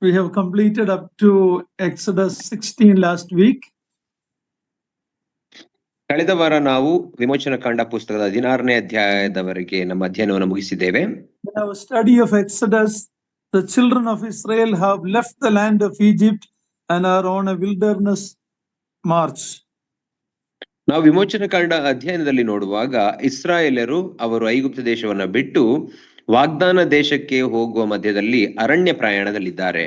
We have completed up to Exodus 16 last week. ಕಳೆದ ವಾರ ನಾವು ವಿಮೋಚನಕಾಂಡ ಪುಸ್ತಕದ 16ನೇ ಅಧ್ಯಾಯದವರೆಗೆ ನಮ್ಮ ಅಧ್ಯಯನವನ್ನು ಮುಗಿಸಿದ್ದೇವೆ. In our study of Exodus, the children of Israel have left the land of Egypt and are on a wilderness march. ನಾವು ವಿಮೋಚನಕಾಂಡ ಅಧ್ಯಯನದಲ್ಲಿ ನೋಡುವಾಗ ಇಸ್ರಾಯೇಲರು ಅವರು ಐಗುಪ್ತ ದೇಶವನ್ನು ಬಿಟ್ಟು ವಾಗ್ದಾನ ದೇಶಕ್ಕೆ ಹೋಗುವ ಮಧ್ಯದಲ್ಲಿ ಅರಣ್ಯ ಪ್ರಯಾಣದಲ್ಲಿದ್ದಾರೆ.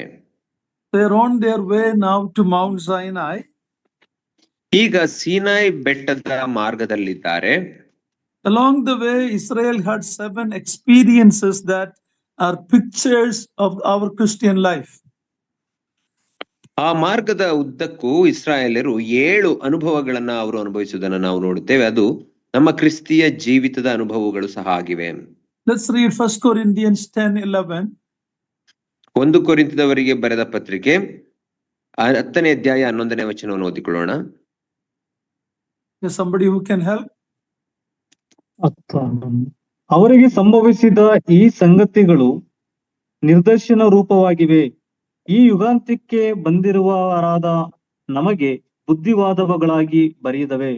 They are on their way now to Mount Sinai. ಈಗ ಸೀನಾಯಿ ಬೆಟ್ಟದ ಮಾರ್ಗದಲ್ಲಿದ್ದಾರೆ. Along the way, Israel had 7 experiences that are pictures of our Christian life. ಆ ಮಾರ್ಗದ ಉದ್ದಕ್ಕೂ ಇಸ್ರಾಯೇಲರು 7 ಅನುಭವಗಳನ್ನ ಅವರು ಅನುಭವಿಸುವುದನ್ನು ನಾವು ನೋಡುತ್ತೇವೆ. ಅದು ನಮ್ಮ ಕ್ರಿಸ್ತಿಯ ಜೀವಿತದ ಅನುಭವಗಳು ಸಹ ಆಗಿವೆ. Let's read 1 Corinthians 10:11. 1 ಕೊರಿಂಥದವರಿಗೆ ಬರೆದ ಪತ್ರಿಕೆ 10ನೇ ಅಧ್ಯಾಯ 11ನೇ ವಚನವನ್ನು ಓದಿಕೊಳ್ಳೋಣ. Somebody who can help. ಅವರಿಗೆ ಸಂಭವಿಸಿದ ಈ ಸಂಗತಿಗಳು ನಿರ್ದರ್ಶನ ರೂಪವಾಗಿವೆ. ಈ ಯುಗಾಂತ್ಯಕ್ಕೆ ಬಂದಿರುವವರಾದ ನಮಗೆ ಬುದ್ಧಿವಾದಗಳಾಗಿ ಬರೆಯುತ್ತವೆ.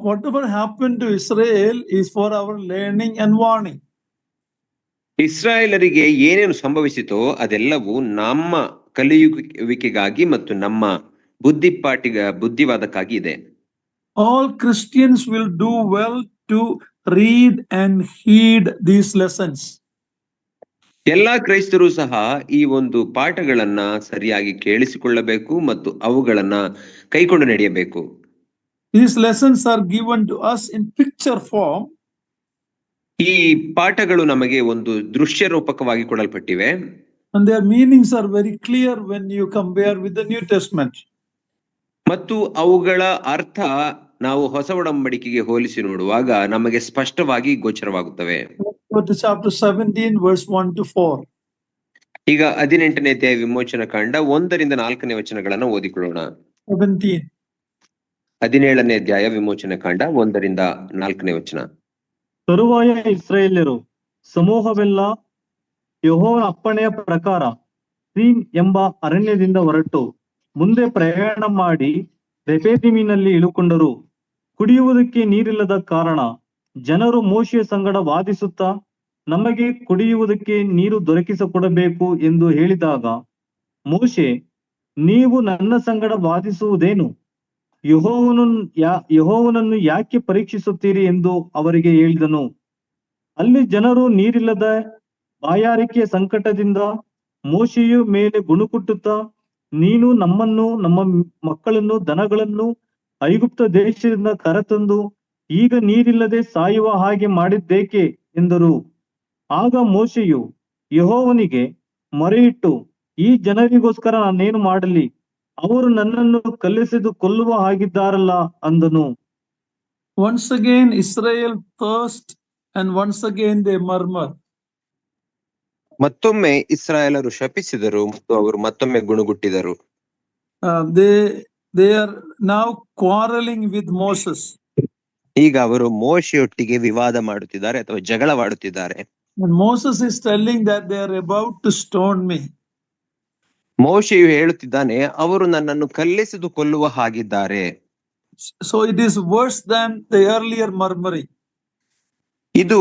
Whatever happened to Israel is for our learning and warning. ಇಸ್ರಾಯೇಲರಿಗೆ ಏನೇನು ಸಂಭವಿಸಿತೋ ಅದೆಲ್ಲವೂ ನಮ್ಮ ಕಲಿಯುವಿಕೆಗಾಗಿ ಮತ್ತು ನಮ್ಮ ಬುದ್ಧಿವಾದಕ್ಕಾಗಿ ಇದೆ. All Christians will do well to read and heed these lessons. ಎಲ್ಲಾ ಕ್ರೈಸ್ತರು ಸಹ ಈ ಒಂದು ಪಾಠಗಳನ್ನ ಸರಿಯಾಗಿ ಕೇಳಿಸಿಕೊಳ್ಳಬೇಕು ಮತ್ತು ಅವುಗಳನ್ನ ಕೈಕೊಂಡು ನಡೆಯಬೇಕು. These lessons are given to us in picture form. ಈ ಪಾಠಗಳು ನಮಗೆ ಒಂದು ದೃಶ್ಯ ರೂಪಕವಾಗಿ ಕೊಡಲ್ಪಟ್ಟಿವೆ. And their meanings are very clear when you compare with the New Testament. ಮತ್ತು ಅವುಗಳ ಅರ್ಥ ನಾವು ಹೊಸ ಒಡಂಬಡಿಕೆಗೆ ಹೋಲಿಸಿ ನೋಡುವಾಗ ನಮಗೆ ಸ್ಪಷ್ಟವಾಗಿ ಗೋಚರವಾಗುತ್ತವೆ. Chapter 17 verse 1 to 4. ಈಗ 18ನೇ ಅಧ್ಯಾಯ ವಿಮೋಚನಕಾಂಡ 1ರಿಂದ 4ನೇ ವಚನಗಳನ್ನು ಓದಿಕೊಳ್ಳೋಣ. 17ನೇ ಅಧ್ಯಾಯ ವಿಮೋಚನಕಾಂಡ 1ರಿಂದ 4ನೇ ವಚನ. ತರುವಾಯ ಇಸ್ರಾಯೇಲ್ಯರು ಸಮೂಹವೆಲ್ಲ ಯೆಹೋವನ ಅಪ್ಪಣೆಯ ಪ್ರಕಾರ ಸೀನ್ ಎಂಬ ಅರಣ್ಯದಿಂದ ಹೊರಟು ಮುಂದೆ ಪ್ರಯಾಣ ಮಾಡಿ ರೆಫೀದೀಮಿನಲ್ಲಿ ಇಳುಕೊಂಡರು. ಕುಡಿಯುವುದಕ್ಕೆ ನೀರಿಲ್ಲದ ಕಾರಣ ಜನರು ಮೋಶೆಯ ಸಂಗಡ ವಾದಿಸುತ್ತಾ ನಮಗೆ ಕುಡಿಯುವುದಕ್ಕೆ ನೀರು ದೊರಕಿಸಿಕೊಡಬೇಕು ಎಂದು ಹೇಳಿದಾಗ ಮೋಶೆ, ನೀವು ನನ್ನ ಸಂಗಡ ವಾದಿಸುವುದೇನು? ಯೆಹೋವನನ್ನು ಯಾಕೆ ಪರೀಕ್ಷಿಸುತ್ತೀರಿ ಎಂದು ಅವರಿಗೆ ಹೇಳಿದನು. ಅಲ್ಲಿ ಜನರು ನೀರಿಲ್ಲದ ಬಾಯಾರಿಕೆಯ ಸಂಕಟದಿಂದ ಮೋಶೆಯ ಮೇಲೆ ಗುಣುಕುಟ್ಟುತ್ತಾ, ನೀನು ನಮ್ಮನ್ನು ನಮ್ಮ ಮಕ್ಕಳನ್ನು ದನಗಳನ್ನು ಐಗುಪ್ತ ದೇಶದಿಂದ ಕರೆತಂದು ಈಗ ನೀರಿಲ್ಲದೆ ಸಾಯುವ ಹಾಗೆ ಮಾಡಿದ್ದೇಕೆ ಎಂದರು. ಆಗ ಮೋಶೆಯು ಯೆಹೋವನಿಗೆ ಮೊರೆಯಿಟ್ಟು, ಈ ಜನರಿಗೋಸ್ಕರ ನಾನೇನು ಮಾಡಲಿ? ಅವರು ನನ್ನನ್ನು ಕಲ್ಲೆಸೆದು ಕೊಲ್ಲುವ ಹಾಗಿದ್ದಾರಲ್ಲ ಅಂದನು. Once again Israel thirst and once again they murmur. ಮತ್ತೊಮ್ಮೆ ಇಸ್ರಾಯೇಲರು ಶಪಿಸಿದರು ಮತ್ತು ಅವರು ಮತ್ತೊಮ್ಮೆ ಗುಣುಗುಟ್ಟಿದರು. They are now quarreling with Moses. ಈಗ ಅವರು ಮೋಶೆಯೊಟ್ಟಿಗೆ ವಿವಾದ ಮಾಡುತ್ತಿದ್ದಾರೆ ಅಥವಾ ಜಗಳವಾಡುತ್ತಿದ್ದಾರೆ. And Moses is telling that they are about to stone me. ಮೋಶೆಯು ಹೇಳುತ್ತಿದ್ದಾನೆ, ಅವರು ನನ್ನನ್ನು ಕಲ್ಲೆಸೆದು ಕೊಲ್ಲುವ ಹಾಗಿದ್ದಾರೆ. So it is worse than the earlier murmuring. ಇದು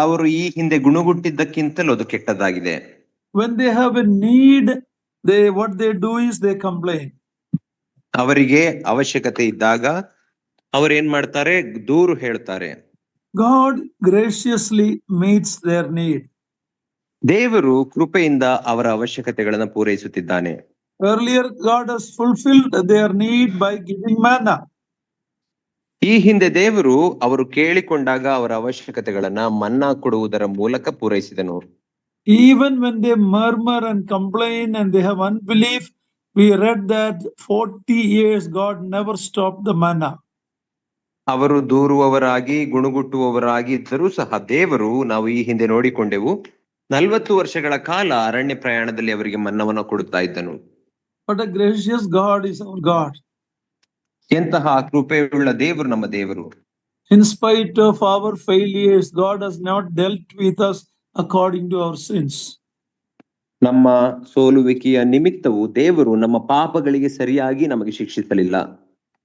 ಅವರು ಈ ಹಿಂದೆ ಗುಣಗುಟ್ಟಿದ್ದಕ್ಕಿಂತಲೂ ಅದು ಕೆಟ್ಟದಾಗಿದೆ. When they have a need, what they do is they complain. ಅವರಿಗೆ ಅವಶ್ಯಕತೆ ಇದ್ದಾಗ ಅವರು ಏನ್ ಮಾಡ್ತಾರೆ? ದೂರು ಹೇಳ್ತಾರೆ. God graciously meets their need. ದೇವರು ಕೃಪೆಯಿಂದ ಅವರ ಅವಶ್ಯಕತೆಗಳನ್ನು ಪೂರೈಸುತ್ತಿದ್ದಾನೆ. Earlier God has fulfilled their need by giving manna. ಈ ಹಿಂದೆ ದೇವರು ಅವರು ಕೇಳಿಕೊಂಡಾಗ ಅವರ ಅವಶ್ಯಕತೆಗಳನ್ನ ಮನ್ನಾ ಕೊಡುವುದರ ಮೂಲಕ ಪೂರೈಸಿದನು. Even when they murmur and complain and they have unbelief, we read that 40 years God never stopped the manna. ಅವರು ದೂರುವವರಾಗಿ ಗುಣಗುಟ್ಟುವವರಾಗಿ ಇದ್ದರೂ ಸಹ ದೇವರು, ನಾವು ಈ ಹಿಂದೆ ನೋಡಿಕೊಂಡೆವು, 40 ವರ್ಷಗಳ ಕಾಲ ಅರಣ್ಯ ಪ್ರಯಾಣದಲ್ಲಿ ಅವರಿಗೆ ಮನ್ನವನ್ನು ಕೊಡುತ್ತಾ ಇದ್ದನು. What a gracious God is our God. ಎಂತಹ ಕೃಪೆಯುಳ್ಳ ದೇವರು ನಮ್ಮ ದೇವರು. In spite of our failures, God has not dealt with us according to our sins. ನಮ್ಮ ಸೋಲುವಿಕೆಯ ನಿಮಿತ್ತವು ದೇವರು ನಮ್ಮ ಪಾಪಗಳಿಗೆ ಸರಿಯಾಗಿ ನಮಗೆ ಶಿಕ್ಷಿಸಲಿಲ್ಲ.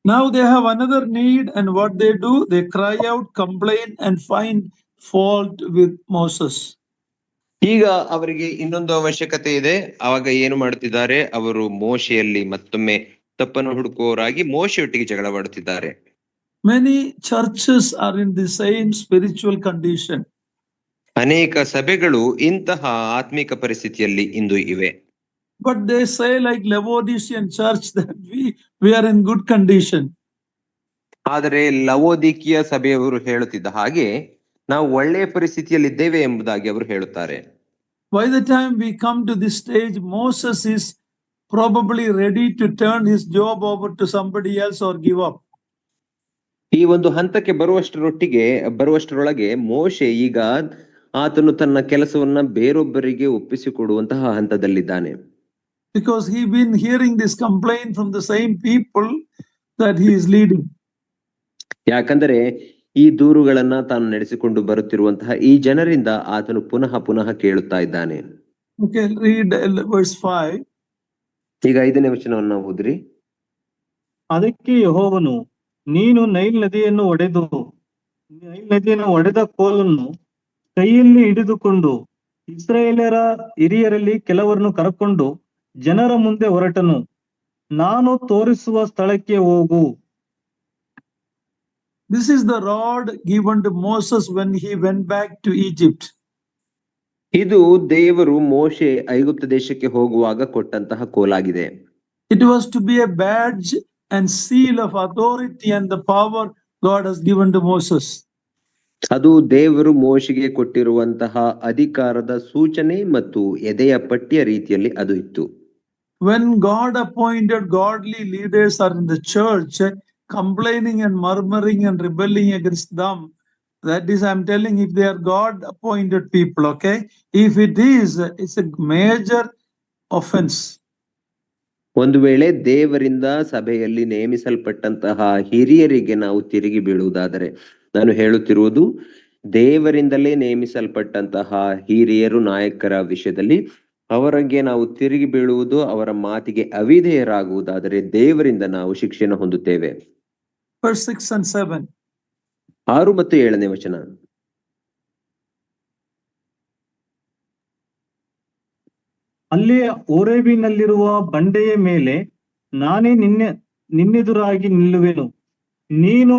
Now they have another need, and what they do, they cry out, complain, and find fault with Moses. ಈಗ ಅವರಿಗೆ ಇನ್ನೊಂದು ಅವಶ್ಯಕತೆ ಇದೆ. ಆವಾಗ ಏನು ಮಾಡುತ್ತಿದ್ದಾರೆ? ಅವರು ಮೋಶೆಯಲ್ಲಿ ಮತ್ತೊಮ್ಮೆ ತಪ್ಪನ್ನು ಹುಡುಕುವವರಾಗಿ ಮೋಶೆಯೊಟ್ಟಿಗೆ ಜಗಳವಾಡುತ್ತಿದ್ದಾರೆ. Many churches are in the same spiritual condition. ಅನೇಕ ಸಭೆಗಳು ಇಂತಹ ಆತ್ಮಿಕ ಪರಿಸ್ಥಿತಿಯಲ್ಲಿ ಇಂದು ಇವೆ. But they say, like Laodicean church, that we are in good condition. ಆದರೆ ಲವೋದಿಕೀಯ ಸಭೆಯವರು ಹೇಳುತ್ತಿದ್ದ ಹಾಗೆ ನಾವು ಒಳ್ಳೆಯ ಪರಿಸ್ಥಿತಿಯಲ್ಲಿದ್ದೇವೆ ಎಂಬುದಾಗಿ ಅವರು ಹೇಳುತ್ತಾರೆ. By the time we come to this stage, Moses is probably ready to turn his job over to somebody else or give up. ಈ ಒಂದು ಹಂತಕ್ಕೆ ಬರುವಷ್ಟರೊಳಗೆ ಮೋಶೆ ಈಗ ಆತನು ತನ್ನ ಕೆಲಸವನ್ನ ಬೇರೊಬ್ಬರಿಗೆ ಒಪ್ಪಿಸಿಕೊಡುವಂತಹ ಹಂತದಲ್ಲಿದ್ದಾನೆ. Because he been hearing this complaint from the same people that he is leading. ಯಾಕಂದರೆ ಈ ದೂರುಗಳನ್ನ ತಾನು ನಡೆಸಿಕೊಂಡು ಬರುತ್ತಿರುವಂತಹ ಈ ಜನರಿಂದ ಆತನು ಪುನಃ ಕೇಳುತ್ತಾ ಇದ್ದಾನೆ. Okay, read verse 5. ಈಗ 5ನೇ ವಚನವನ್ನು ಓದ್ರಿ. ಅದಕ್ಕೆ ಯೆಹೋವನು, ನೀನು ನೈಲ್ ನದಿಯನ್ನು ಒಡೆದ ಕೋಲನ್ನು ಕೈಯಲ್ಲಿ ಹಿಡಿದುಕೊಂಡು ಇಸ್ರಾಯೇಲರ ಹಿರಿಯರಲ್ಲಿ ಕೆಲವರನ್ನು ಕರಕೊಂಡು ಜನರ ಮುಂದೆ ಹೊರಟನು. ನಾನು ತೋರಿಸುವ ಸ್ಥಳಕ್ಕೆ ಹೋಗು. This is the rod given to Moses when he went back to Egypt. ಇದು ದೇವರು ಮೋಶೆ ಐಗುಪ್ತ ದೇಶಕ್ಕೆ ಹೋಗುವಾಗ ಕೊಟ್ಟಂತಹ ಕೋಲಾಗಿದೆ. It was to be a badge and seal of authority and the power God has given to Moses. ಅದು ದೇವರು ಮೋಶೆಗೆ ಕೊಟ್ಟಿರುವಂತಹ ಅಧಿಕಾರದ ಸೂಚನೆ ಮತ್ತು ಎದೆಯ ಪಟ್ಟಿಯ ರೀತಿಯಲ್ಲಿ ಅದು ಇತ್ತು. When God appointed godly leaders are in the church, complaining and murmuring and rebelling against them, that is, I'm telling, if they are God appointed people, okay, if it is, it's a major offense. ಒಂದು ವೇಳೆ ದೇವರಿಂದ ಸಭೆಯಲ್ಲಿ ನೇಮಿಸಲ್ಪಟ್ಟಂತಹ ಹಿರಿಯರಿಗೆ ನಾವು ತಿರುಗಿ ಬೀಳುವುದಾದರೆ, ನಾನು ಹೇಳುತ್ತಿರುವುದು ದೇವರಿಂದಲೇ ನೇಮಿಸಲ್ಪಟ್ಟಂತಹ ಹಿರಿಯರು ನಾಯಕರ ವಿಷಯದಲ್ಲಿ ಅವರಿಗೆ ನಾವು ತಿರುಗಿ ಬೀಳುವುದು, ಅವರ ಮಾತಿಗೆ ಅವಿಧೇಯರಾಗುವುದಾದರೆ ದೇವರಿಂದ ನಾವು ಶಿಕ್ಷೆಯನ್ನು ಹೊಂದುತ್ತೇವೆ. Verse 6 and 7. 6 ಮತ್ತು 7ನೇ ವಚನ. ಅಲ್ಲಿ ಓರೇಬಿನಲ್ಲಿರುವ ಬಂಡೆಯ ಮೇಲೆ ನಾನೇ ನಿನ್ನೆದುರಾಗಿ ನಿಲ್ಲುವೆನು. ನೀನು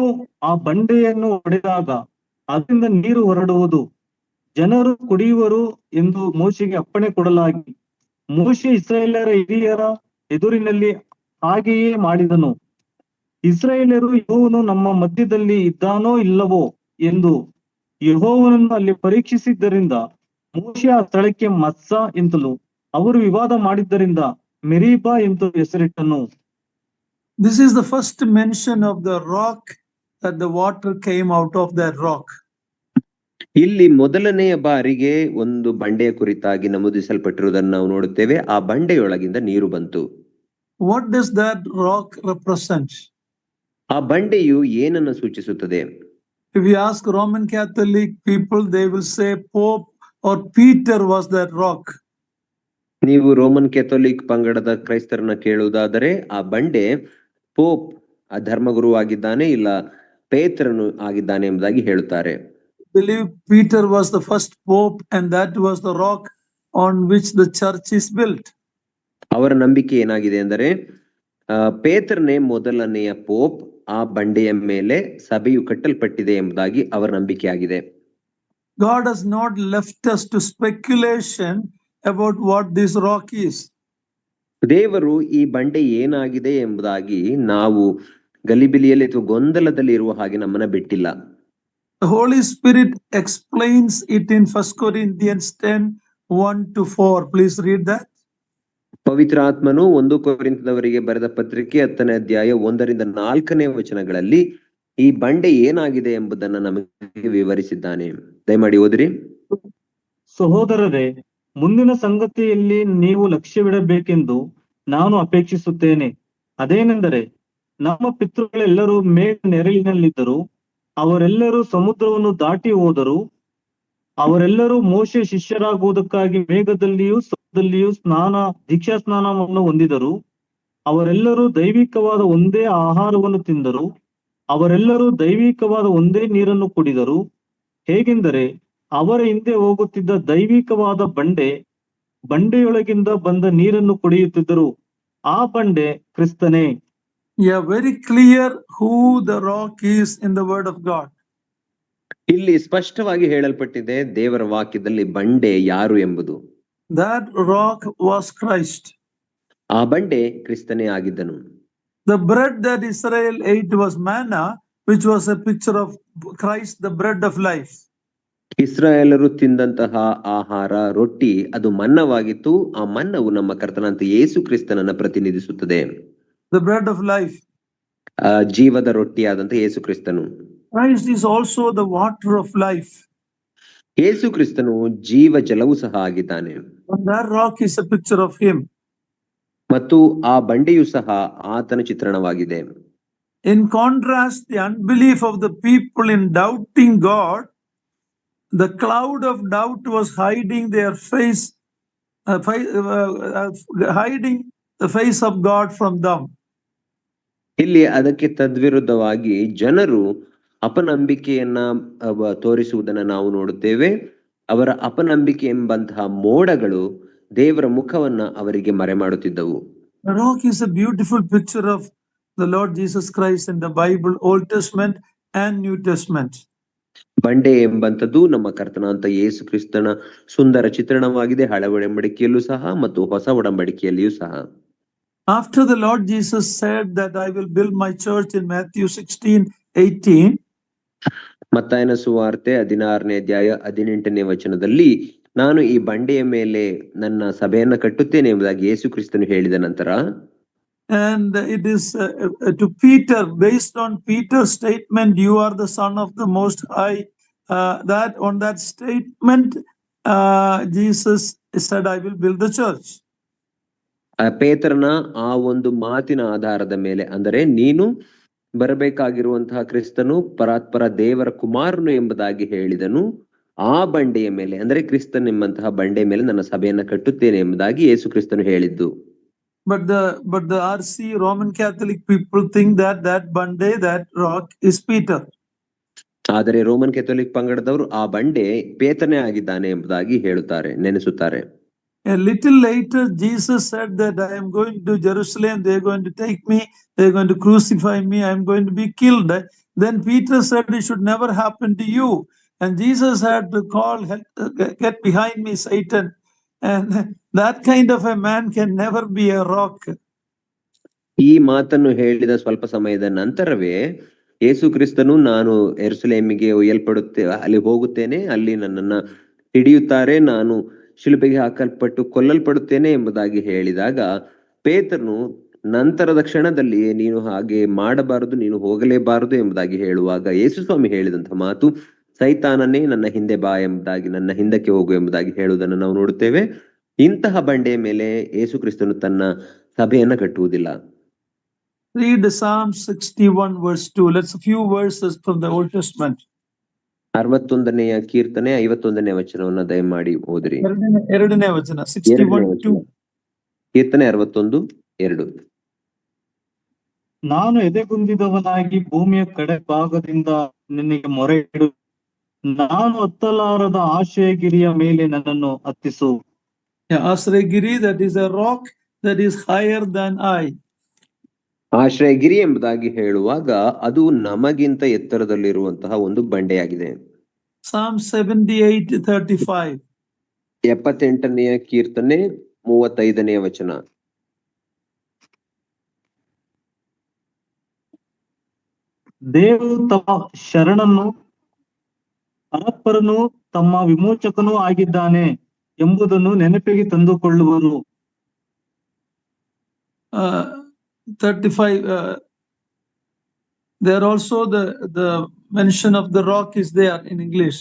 ಆ ಬಂಡೆಯನ್ನು ಒಡೆದಾಗ ಅದರಿಂದ ನೀರು ಹೊರಡುವುದು, ಜನರು ಕುಡಿಯುವರು ಎಂದು ಮೋಶೆಗೆ ಅಪ್ಪಣೆ ಕೊಡಲಾಗಿ, ಮೋಶೆ ಇಸ್ರಾಯೇಲರ ಹಿರಿಯರ ಎದುರಿನಲ್ಲಿ ಹಾಗೆಯೇ ಮಾಡಿದನು. ಇಸ್ರಾಯೇಲರು ಯೆಹೋವನು ನಮ್ಮ ಮಧ್ಯದಲ್ಲಿ ಇದ್ದಾನೋ ಇಲ್ಲವೋ ಎಂದು ಯೆಹೋವನನ್ನು ಅಲ್ಲಿ ಪರೀಕ್ಷಿಸಿದ್ದರಿಂದ ಮೋಶೆ ಆ ಸ್ಥಳಕ್ಕೆ ಮತ್ಸಾ ಎಂತಲೂ, ಅವರು ವಿವಾದ ಮಾಡಿದ್ದರಿಂದ ಮೆರೀಬಾ ಎಂದು ಹೆಸರಿಟ್ಟನು. This is the first mention of the rock, that the water came out of that rock. ಇಲ್ಲಿ ಮೊದಲನೆಯ ಬಾರಿಗೆ ಒಂದು ಬಂಡೆಯ ಕುರಿತಾಗಿ ನಮೂದಿಸಲ್ಪಟ್ಟಿರುವುದನ್ನು ನಾವು ನೋಡುತ್ತೇವೆ. ಆ ಬಂಡೆಯೊಳಗಿಂದ ನೀರು ಬಂತು. What does that rock represent? ಆ ಬಂಡೆಯು ಏನನ್ನು ಸೂಚಿಸುತ್ತದೆ? If you ask Roman Catholic people, they will say Pope or Peter was that rock. ನೀವು ರೋಮನ್ ಕ್ಯಾಥೋಲಿಕ್ ಪಂಗಡದ ಕ್ರೈಸ್ತರನ್ನ ಕೇಳುವುದಾದರೆ ಆ ಬಂಡೆ ಪೋಪ್ ಆ ಧರ್ಮಗುರು ಆಗಿದ್ದಾನೆ, ಇಲ್ಲ ಪೇತ್ರನು ಆಗಿದ್ದಾನೆ ಎಂಬುದಾಗಿ ಹೇಳುತ್ತಾರೆ. Believe Peter was the first pope and that was the rock on which the church is built. ಅವರ ನಂಬಿಕೆ ಏನಾಗಿದೆ ಅಂದರೆ ಪೇತ್ರನೇ ಮೊದಲನೆಯ ಪೋಪ್, ಆ ಬಂಡೆಯ ಮೇಲೆ ಸಭೆಯು ಕಟ್ಟಲ್ಪಟ್ಟಿದೆ ಎಂಬುದಾಗಿ ಅವರ ನಂಬಿಕೆ ಆಗಿದೆ. God has not left us to speculation about what this rock is. ದೇವರು ಈ ಬಂಡೆ ಏನಾಗಿದೆ ಎಂಬುದಾಗಿ ನಾವು ಗಲಿಬಿಲಿಯಲ್ಲಿ ಅಥವಾ ಗೊಂದಲದಲ್ಲಿ ಇರುವ ಹಾಗೆ ನಮ್ಮನ್ನ ಬಿಟ್ಟಿಲ್ಲ. The Holy Spirit explains it in 1 Corinthians 10:1-4. Please read that. ಪವಿತ್ರ ಆತ್ಮನು 1 ಕೊರಿಂಥದವರಿಗೆ ಬರೆದ ಪತ್ರಿಕೆ 10ನೇ ಅಧ್ಯಾಯ 1-4ನೇ ವಚನಗಳಲ್ಲಿ ಈ ಬಂಡೆ ಏನಾಗಿದೆ ಎಂಬುದನ್ನು ನಮಗೆ ವಿವರಿಸಿದ್ದಾನೆ. ದಯಮಾಡಿ ಓದಿರಿ. ಸಹೋದರರೇ, ಮುಂದಿನ ಸಂಗತಿಯಲ್ಲಿ ನೀವು ಲಕ್ಷ್ಯವಿಡಬೇಕೆಂದು ನಾನು ಅಪೇಕ್ಷಿಸುತ್ತೇನೆ. ಅದೇನೆಂದರೆ, ನಮ್ಮ ಪಿತೃಗಳೆಲ್ಲರೂ ಮೇಘ ನೆರಳಿನಲ್ಲಿದ್ದರು, ಅವರೆಲ್ಲರೂ ಸಮುದ್ರವನ್ನು ದಾಟಿ ಹೋದರು, ಅವರೆಲ್ಲರೂ ಮೋಶೆ ಶಿಷ್ಯರಾಗುವುದಕ್ಕಾಗಿ ಮೇಘದಲ್ಲಿಯೂ ದಲ್ಲಿಯೂ ದೀಕ್ಷಾ ಸ್ನಾನವನ್ನು ಹೊಂದಿದರು. ಅವರೆಲ್ಲರೂ ದೈವಿಕವಾದ ಒಂದೇ ಆಹಾರವನ್ನು ತಿಂದರು. ಅವರೆಲ್ಲರೂ ದೈವಿಕವಾದ ಒಂದೇ ನೀರನ್ನು ಕುಡಿದರು. ಹೇಗೆಂದರೆ ಅವರ ಹಿಂದೆ ಹೋಗುತ್ತಿದ್ದ ದೈವಿಕವಾದ ಬಂಡೆಯೊಳಗಿಂದ ಬಂದ ನೀರನ್ನು ಕುಡಿಯುತ್ತಿದ್ದರು. ಆ ಬಂಡೆ ಕ್ರಿಸ್ತನೇ. Yeah, very clear who the rock is in the word of God. ಇಲ್ಲಿ ಸ್ಪಷ್ಟವಾಗಿ ಹೇಳಲ್ಪಟ್ಟಿದೆ ದೇವರ ವಾಕ್ಯದಲ್ಲಿ ಬಂಡೆ ಯಾರು ಎಂಬುದು. That rock was Christ. ಆ ಬಂಡೆ ಕ್ರಿಸ್ತನೇ ಆಗಿದ್ದನು. The bread that Israel ate was manna, which was a picture of Christ, the bread of life. ಇಸ್ರಾಯೇಲರು ತಿಂದಂತಹ ಆಹಾರ ರೊಟ್ಟಿ ಅದು ಮನ್ನವಾಗಿತ್ತು. ಆ ಮನ್ನವು ನಮ್ಮ ಕರ್ತನಾದ ಯೇಸು ಕ್ರಿಸ್ತನನ್ನ ಪ್ರತಿನಿಧಿಸುತ್ತದೆ. The bread of life. ಜೀವದ ರೊಟ್ಟಿಯಾದಂತ ಯೇಸು ಕ್ರಿಸ್ತನು. Christ is also the water of life. ಯೇಸು ಕ್ರಿಸ್ತನು ಜೀವ ಜಲವೂ ಸಹ ಆಗಿದ್ದಾನೆ. And that rock is a picture of him. ಮತ್ತು ಆ ಬಂಡೆಯು ಸಹ ಆತನ ಚಿತ್ರಣವಾಗಿದೆ. In contrast, the unbelief of the people in doubting God, the cloud of doubt was hiding their face, hiding the face of God from them. ಇಲ್ಲಿ ಅದಕ್ಕೆ ತದ್ವಿರುದ್ಧವಾಗಿ ಜನರು ಅಪನಂಬಿಕೆಯನ್ನ ತೋರಿಸುವುದನ್ನ ನಾವು ನೋಡುತ್ತೇವೆ. ಅವರ ಅಪನಂಬಿಕೆ ಎಂಬಂತಹ ಮೋಡಗಳು ದೇವರ ಮುಖವನ್ನ ಅವರಿಗೆ ಮರೆ ಮಾಡುತ್ತಿದ್ದವು. The rock is a beautiful picture of the Lord Jesus Christ in the Bible, Old Testament and New Testament. ಬಂಡೆ ಎಂಬಂತದ್ದು ನಮ್ಮ ಕರ್ತನಾದ ಯೇಸು ಕ್ರಿಸ್ತನ ಸುಂದರ ಚಿತ್ರಣವಾಗಿದೆ, ಹಳೆ ಒಡಂಬಡಿಕೆಯಲ್ಲೂ ಸಹ ಮತ್ತು ಹೊಸ ಒಡಂಬಡಿಕೆಯಲ್ಲಿಯೂ ಸಹ. After the Lord Jesus said that I will build my church in Matthew 16:18, ಮತ್ತಾಯನ ಸುವಾರ್ತೆ 16ನೇ ಅಧ್ಯಾಯ 18ನೇ ವಚನದಲ್ಲಿ ನಾನು ಈ ಬಂಡೆಯ ಮೇಲೆ ನನ್ನ ಸಭೆಯನ್ನ ಕಟ್ಟುತ್ತೇನೆ ಎಂಬುದಾಗಿ ಯೇಸು ಕ್ರಿಸ್ತನು ಹೇಳಿದ ನಂತರ, and it is to Peter, based on Peter's statement, you are the son of the Most High, that on that statement Jesus said I will build the church. ಪೇತ್ರನ ಆ ಒಂದು ಮಾತಿನ ಆಧಾರದ ಮೇಲೆ, ಅಂದರೆ ನೀನು ಬರಬೇಕಾಗಿರುವಂತಹ ಕ್ರಿಸ್ತನು ಪರಾತ್ಪರ ದೇವರ ಕುಮಾರನು ಎಂಬುದಾಗಿ ಹೇಳಿದನು. ಆ ಬಂಡೆಯ ಮೇಲೆ, ಅಂದರೆ ಕ್ರಿಸ್ತನ್ ಎಂಬಂತಹ ಬಂಡೆಯ ಮೇಲೆ ನನ್ನ ಸಭೆಯನ್ನ ಕಟ್ಟುತ್ತೇನೆ ಎಂಬುದಾಗಿ ಯೇಸು ಕ್ರಿಸ್ತನು ಹೇಳಿದ್ದು. But the RC Roman Catholic people think that Bande, that rock is Peter. ಆದರೆ ರೋಮನ್ ಕ್ಯಾಥೋಲಿಕ್ ಪಂಗಡದವರು ಆ ಬಂಡೆ ಪೇತ್ರನೇ ಆಗಿದ್ದಾನೆ ಎಂಬುದಾಗಿ ಹೇಳುತ್ತಾರೆ, ನೆನೆಸುತ್ತಾರೆ. A little later, Jesus said that I am going to Jerusalem. They are going to take me. They are going to crucify me. I am going to be killed. Then Peter said, "It should never happen to you." And Jesus had to call, "Get behind me, Satan." And that kind of a man can never be a rock. ಈ ಮಾತನ್ನು ಹೇಳಿದ ಸ್ವಲ್ಪ ಸಮಯದ ನಂತರವೇ ಯೇಸು ಕ್ರಿಸ್ತನು ನಾನು ಯೆರೂಸಲೇಮಿಗೆ ಅಲ್ಲಿ ಹೋಗುತ್ತೇನೆ, ಅಲ್ಲಿ ನನ್ನನ್ನ ಹಿಡಿಯುತ್ತಾರೆ, ನಾನು ಶಿಲುಬೆಗೆ ಹಾಕಲ್ಪಟ್ಟು ಕೊಲ್ಲಲ್ಪಡುತ್ತೇನೆ ಎಂಬುದಾಗಿ ಹೇಳಿದಾಗ ಪೇತ್ರನು ನಂತರದ ಕ್ಷಣದಲ್ಲಿ ನೀನು ಹಾಗೆ ಮಾಡಬಾರದು, ನೀನು ಹೋಗಲೇಬಾರದು ಎಂಬುದಾಗಿ ಹೇಳುವಾಗ ಯೇಸು ಸ್ವಾಮಿ ಹೇಳಿದಂತಹ ಮಾತು, ಸೈತಾನನೇ ನನ್ನ ಹಿಂದೆ ಬಾ ಎಂಬುದಾಗಿ, ನನ್ನ ಹಿಂದಕ್ಕೆ ಹೋಗು ಎಂಬುದಾಗಿ ಹೇಳುವುದನ್ನು ನಾವು ನೋಡುತ್ತೇವೆ. ಇಂತಹ ಬಂಡೆಯ ಮೇಲೆ ಯೇಸು ಕ್ರಿಸ್ತನು ತನ್ನ ಸಭೆಯನ್ನ ಕಟ್ಟುವುದಿಲ್ಲ. Read Psalm 61 verse 2. Let's a few verses from the Old Testament. 61ನೇ ಕೀರ್ತನೆ 51ನೇ ವಚನವನ್ನ ದಯಮಾಡಿ ಓದ್ರಿ. ಎರಡನೇ ವಚನ 61:2. ಕೀರ್ತನೆ 61:2. ನಾನು ಎದೆಗುಂದಿದವನಾಗಿ ಭೂಮಿಯ ಕಡೆ ಭಾಗದಿಂದ ನಿನಗೆ ಮೊರೆ ಇಡು, ನಾನು ಹತ್ತಲಾರದ ಆಶ್ರಯಗಿರಿಯ ಮೇಲೆ ನನ್ನನ್ನು ಹತ್ತಿಸು. ಆಶ್ರಯಗಿರಿ, that is a rock that is higher than I. ಆಶ್ರಯಗಿರಿ ಎಂಬುದಾಗಿ ಹೇಳುವಾಗ ಅದು ನಮಗಿಂತ ಎತ್ತರದಲ್ಲಿರುವಂತಹ ಒಂದು ಬಂಡೆಯಾಗಿದೆ. Psalm 78:35. 78ನೇ ಕೀರ್ತನೆ 35ನೇ ವಚನ. ದೇವರು ತಮ್ಮ ಶರಣನು ಪರಾತ್ಪರನು ತಮ್ಮ ವಿಮೋಚಕನೂ ಆಗಿದ್ದಾನೆ ಎಂಬುದನ್ನು ನೆನಪಿಗೆ ತಂದುಕೊಳ್ಳುವರು. 35. There also the mention of the rock is there in English.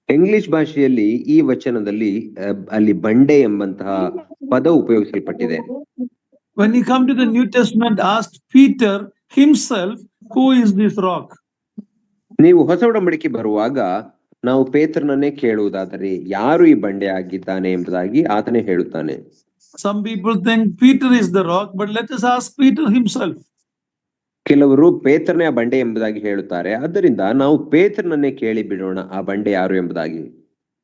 English ಭಾಷೆಯಲ್ಲಿ ಈ ವಚನದಲ್ಲಿ ಅಲ್ಲಿ ಬಂಡೆ ಎಂಬಂತಹ ಪದ ಉಪಯೋಗಿಸಲ್ಪಟ್ಟಿದೆ. When you come to the New Testament, ask Peter himself, who is this rock? ನೀವು ಹೊಸ ಒಡಂಬಡಿಕೆ ಬರುವಾಗ ನಾವು ಪೇತ್ರನನ್ನೇ ಕೇಳುವುದಾದರೆ ಯಾರು ಈ ಬಂಡೆ ಆಗಿದ್ದಾನೆ ಎಂಬುದಾಗಿ ಆತನೇ ಹೇಳುತ್ತಾನೆ. Some people think Peter is the rock, but let us ask Peter himself. ಕೆಲವರು ಪೇತ್ರನೇ ಆ ಬಂಡೆ ಎಂಬುದಾಗಿ ಹೇಳುತ್ತಾರೆ. ಆದ್ದರಿಂದ ನಾವು ಪೇತ್ರನನ್ನೇ ಕೇಳಿ ಬಿಡೋಣ ಆ ಬಂಡೆ ಯಾರು ಎಂಬುದಾಗಿ.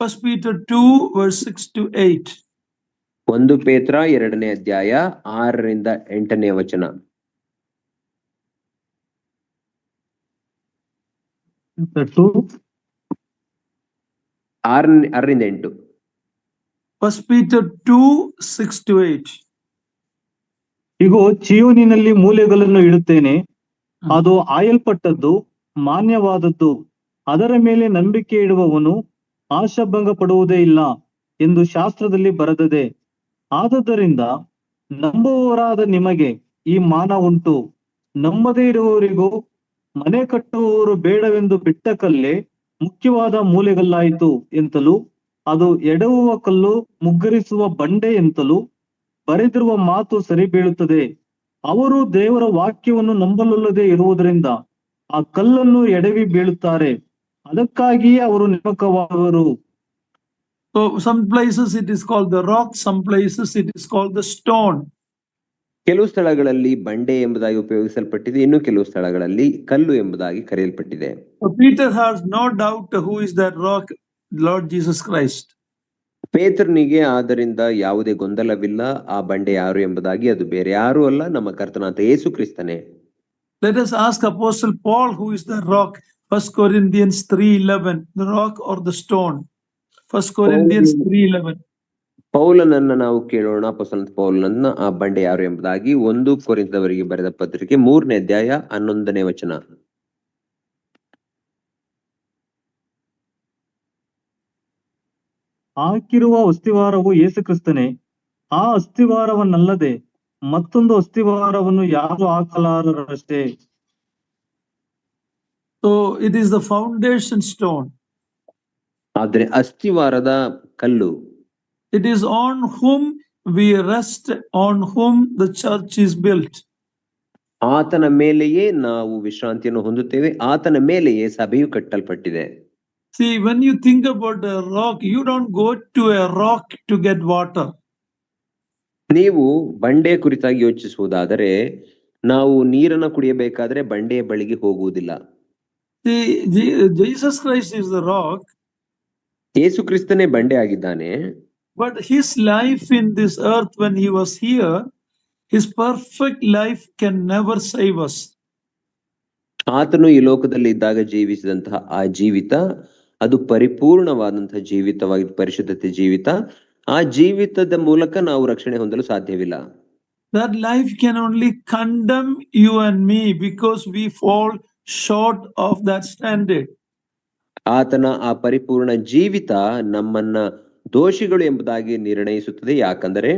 1 Peter 2 verse 6 to 8. 1 ಪೇತ್ರ 2ನೇ ಅಧ್ಯಾಯ 6ರಿಂದ 8ನೇ ವಚನ. ಆರರಿಂದ 8. 1 Peter 2 6 to 8. ಇಗೋ, ಚೀಯೋನಿನಲ್ಲಿ ಮೂಲೆಗಳನ್ನು ಇಡುತ್ತೇನೆ, ಅದು ಆಯಲ್ಪಟ್ಟದ್ದು, ಮಾನ್ಯವಾದದ್ದು, ಅದರ ಮೇಲೆ ನಂಬಿಕೆ ಇಡುವವನು ಆಶಾಭಂಗ ಪಡುವುದೇ ಇಲ್ಲ ಎಂದು ಶಾಸ್ತ್ರದಲ್ಲಿ ಬರೆದದೆ. ಆದುದರಿಂದ ನಂಬುವವರಾದ ನಿಮಗೆ ಈ ಮಾನ ಉಂಟು. ನಂಬದೇ ಇರುವವರಿಗೂ ಮನೆ ಕಟ್ಟುವವರು ಬೇಡವೆಂದು ಬಿಟ್ಟ ಕಲ್ಲೇ ಮುಖ್ಯವಾದ ಮೂಲೆಗಲ್ಲಾಯಿತು ಎಂತಲೂ, ಅದು ಎಡವುವ ಕಲ್ಲು, ಮುಗ್ಗರಿಸುವ ಬಂಡೆ ಎಂತಲೂ ಬರೆದಿರುವ ಮಾತು ಸರಿ ಬೀಳುತ್ತದೆ. ಅವರು ದೇವರ ವಾಕ್ಯವನ್ನು ನಂಬಲೊಲ್ಲದೆ ಇರುವುದರಿಂದ ಆ ಕಲ್ಲನ್ನು ಎಡವಿ ಬೀಳುತ್ತಾರೆ. ಅದಕ್ಕಾಗಿಯೇ ಅವರು ನೇಮಕವಾದವರು. So some places it is called the rock, some places it is called the stone. ಕೆಲವು ಸ್ಥಳಗಳಲ್ಲಿ ಬಂಡೆ ಎಂಬುದಾಗಿ ಉಪಯೋಗಿಸಲ್ಪಟ್ಟಿದೆ, ಇನ್ನು ಕೆಲವು ಸ್ಥಳಗಳಲ್ಲಿ ಕಲ್ಲು ಎಂಬುದಾಗಿ ಕರೆಯಲ್ಪಟ್ಟಿದೆ. So Peter has no doubt who is that rock, Lord Jesus Christ. ಪೇತ್ರನಿಗೆ ಆದ್ದರಿಂದ ಯಾವುದೇ ಗೊಂದಲವಿಲ್ಲ, ಆ ಬಂಡೆ ಯಾರು ಎಂಬುದಾಗಿ. ಅದು ಬೇರೆ ಯಾರು ಅಲ್ಲ, ನಮ್ಮ ಕರ್ತನಾದ ಯೇಸು ಕ್ರಿಸ್ತನೇ. Let us ask Apostle Paul who is the rock. 1 Corinthians 3:11, the rock or the stone. 1 Corinthians 3:11. ಪೌಲನನ್ನ ನಾವು ಕೇಳೋಣ, ಅಪೊಸ್ತಲನಾದ ಪೌಲನನ್ನ ಆ ಬಂಡೆ ಯಾರು ಎಂಬುದಾಗಿ. 1 ಕೊರಿಂಥದವರಿಗೆ ಬರೆದ ಪತ್ರಿಕೆ 3ನೇ ಅಧ್ಯಾಯ 11ನೇ ವಚನ. ಹಾಕಿರುವ ಅಸ್ತಿವಾರವು ಯೇಸು ಕ್ರಿಸ್ತನೇ. ಆ ಅಸ್ತಿವಾರವನ್ನಲ್ಲದೆ ಮತ್ತೊಂದು ಅಸ್ತಿವಾರವನ್ನು ಯಾರು ಹಾಕಲಾರರಷ್ಟೇ. So it is the foundation stone. ಆದ್ರೆ ಅಸ್ತಿವಾರದ ಕಲ್ಲು. It is on whom we rest, on whom the church is built. ಆತನ ಮೇಲೆಯೇ ನಾವು ವಿಶ್ರಾಂತಿಯನ್ನು ಹೊಂದುತ್ತೇವೆ, ಆತನ ಮೇಲೆಯೇ ಸಭೆಯು ಕಟ್ಟಲ್ಪಟ್ಟಿದೆ. See, when you think about a rock, you don't go to a rock to get water. ನೀವು ಬಂಡೆ ಕುರಿತಾಗಿ ಯೋಚಿಸುವುದಾದರೆ ನಾವು ನೀರನ್ನು ಕುಡಿಯಬೇಕಾದ್ರೆ ಬಂಡೆಯ ಬಳಿಗೆ ಹೋಗುವುದಿಲ್ಲ. See, Jesus Christ is the rock. ಯೇಸು ಕ್ರಿಸ್ತನೇ ಬಂಡೆ ಆಗಿದ್ದಾನೆ. But his life in this earth when he was here, his perfect life can never save us. ಆತನು ಈ ಲೋಕದಲ್ಲಿ ಇದ್ದಾಗ ಜೀವಿಸಿದಂತಹ ಆ ಜೀವಿತ ಅದು ಪರಿಪೂರ್ಣವಾದಂತಹ ಜೀವಿತವಾಗಿ, ಪರಿಶುದ್ಧತೆ ಜೀವಿತ. ಆ ಜೀವಿತದ ಮೂಲಕ ನಾವು ರಕ್ಷಣೆ ಹೊಂದಲು ಸಾಧ್ಯವಿಲ್ಲ. That life can only condemn you and me because we fall short of that standard. ಆತನ ಆ ಪರಿಪೂರ್ಣ ಜೀವಿತ ನಮ್ಮನ್ನ ದೋಷಿಗಳು ಎಂಬುದಾಗಿ ನಿರ್ಣಯಿಸುತ್ತದೆ. ಯಾಕಂದರೆ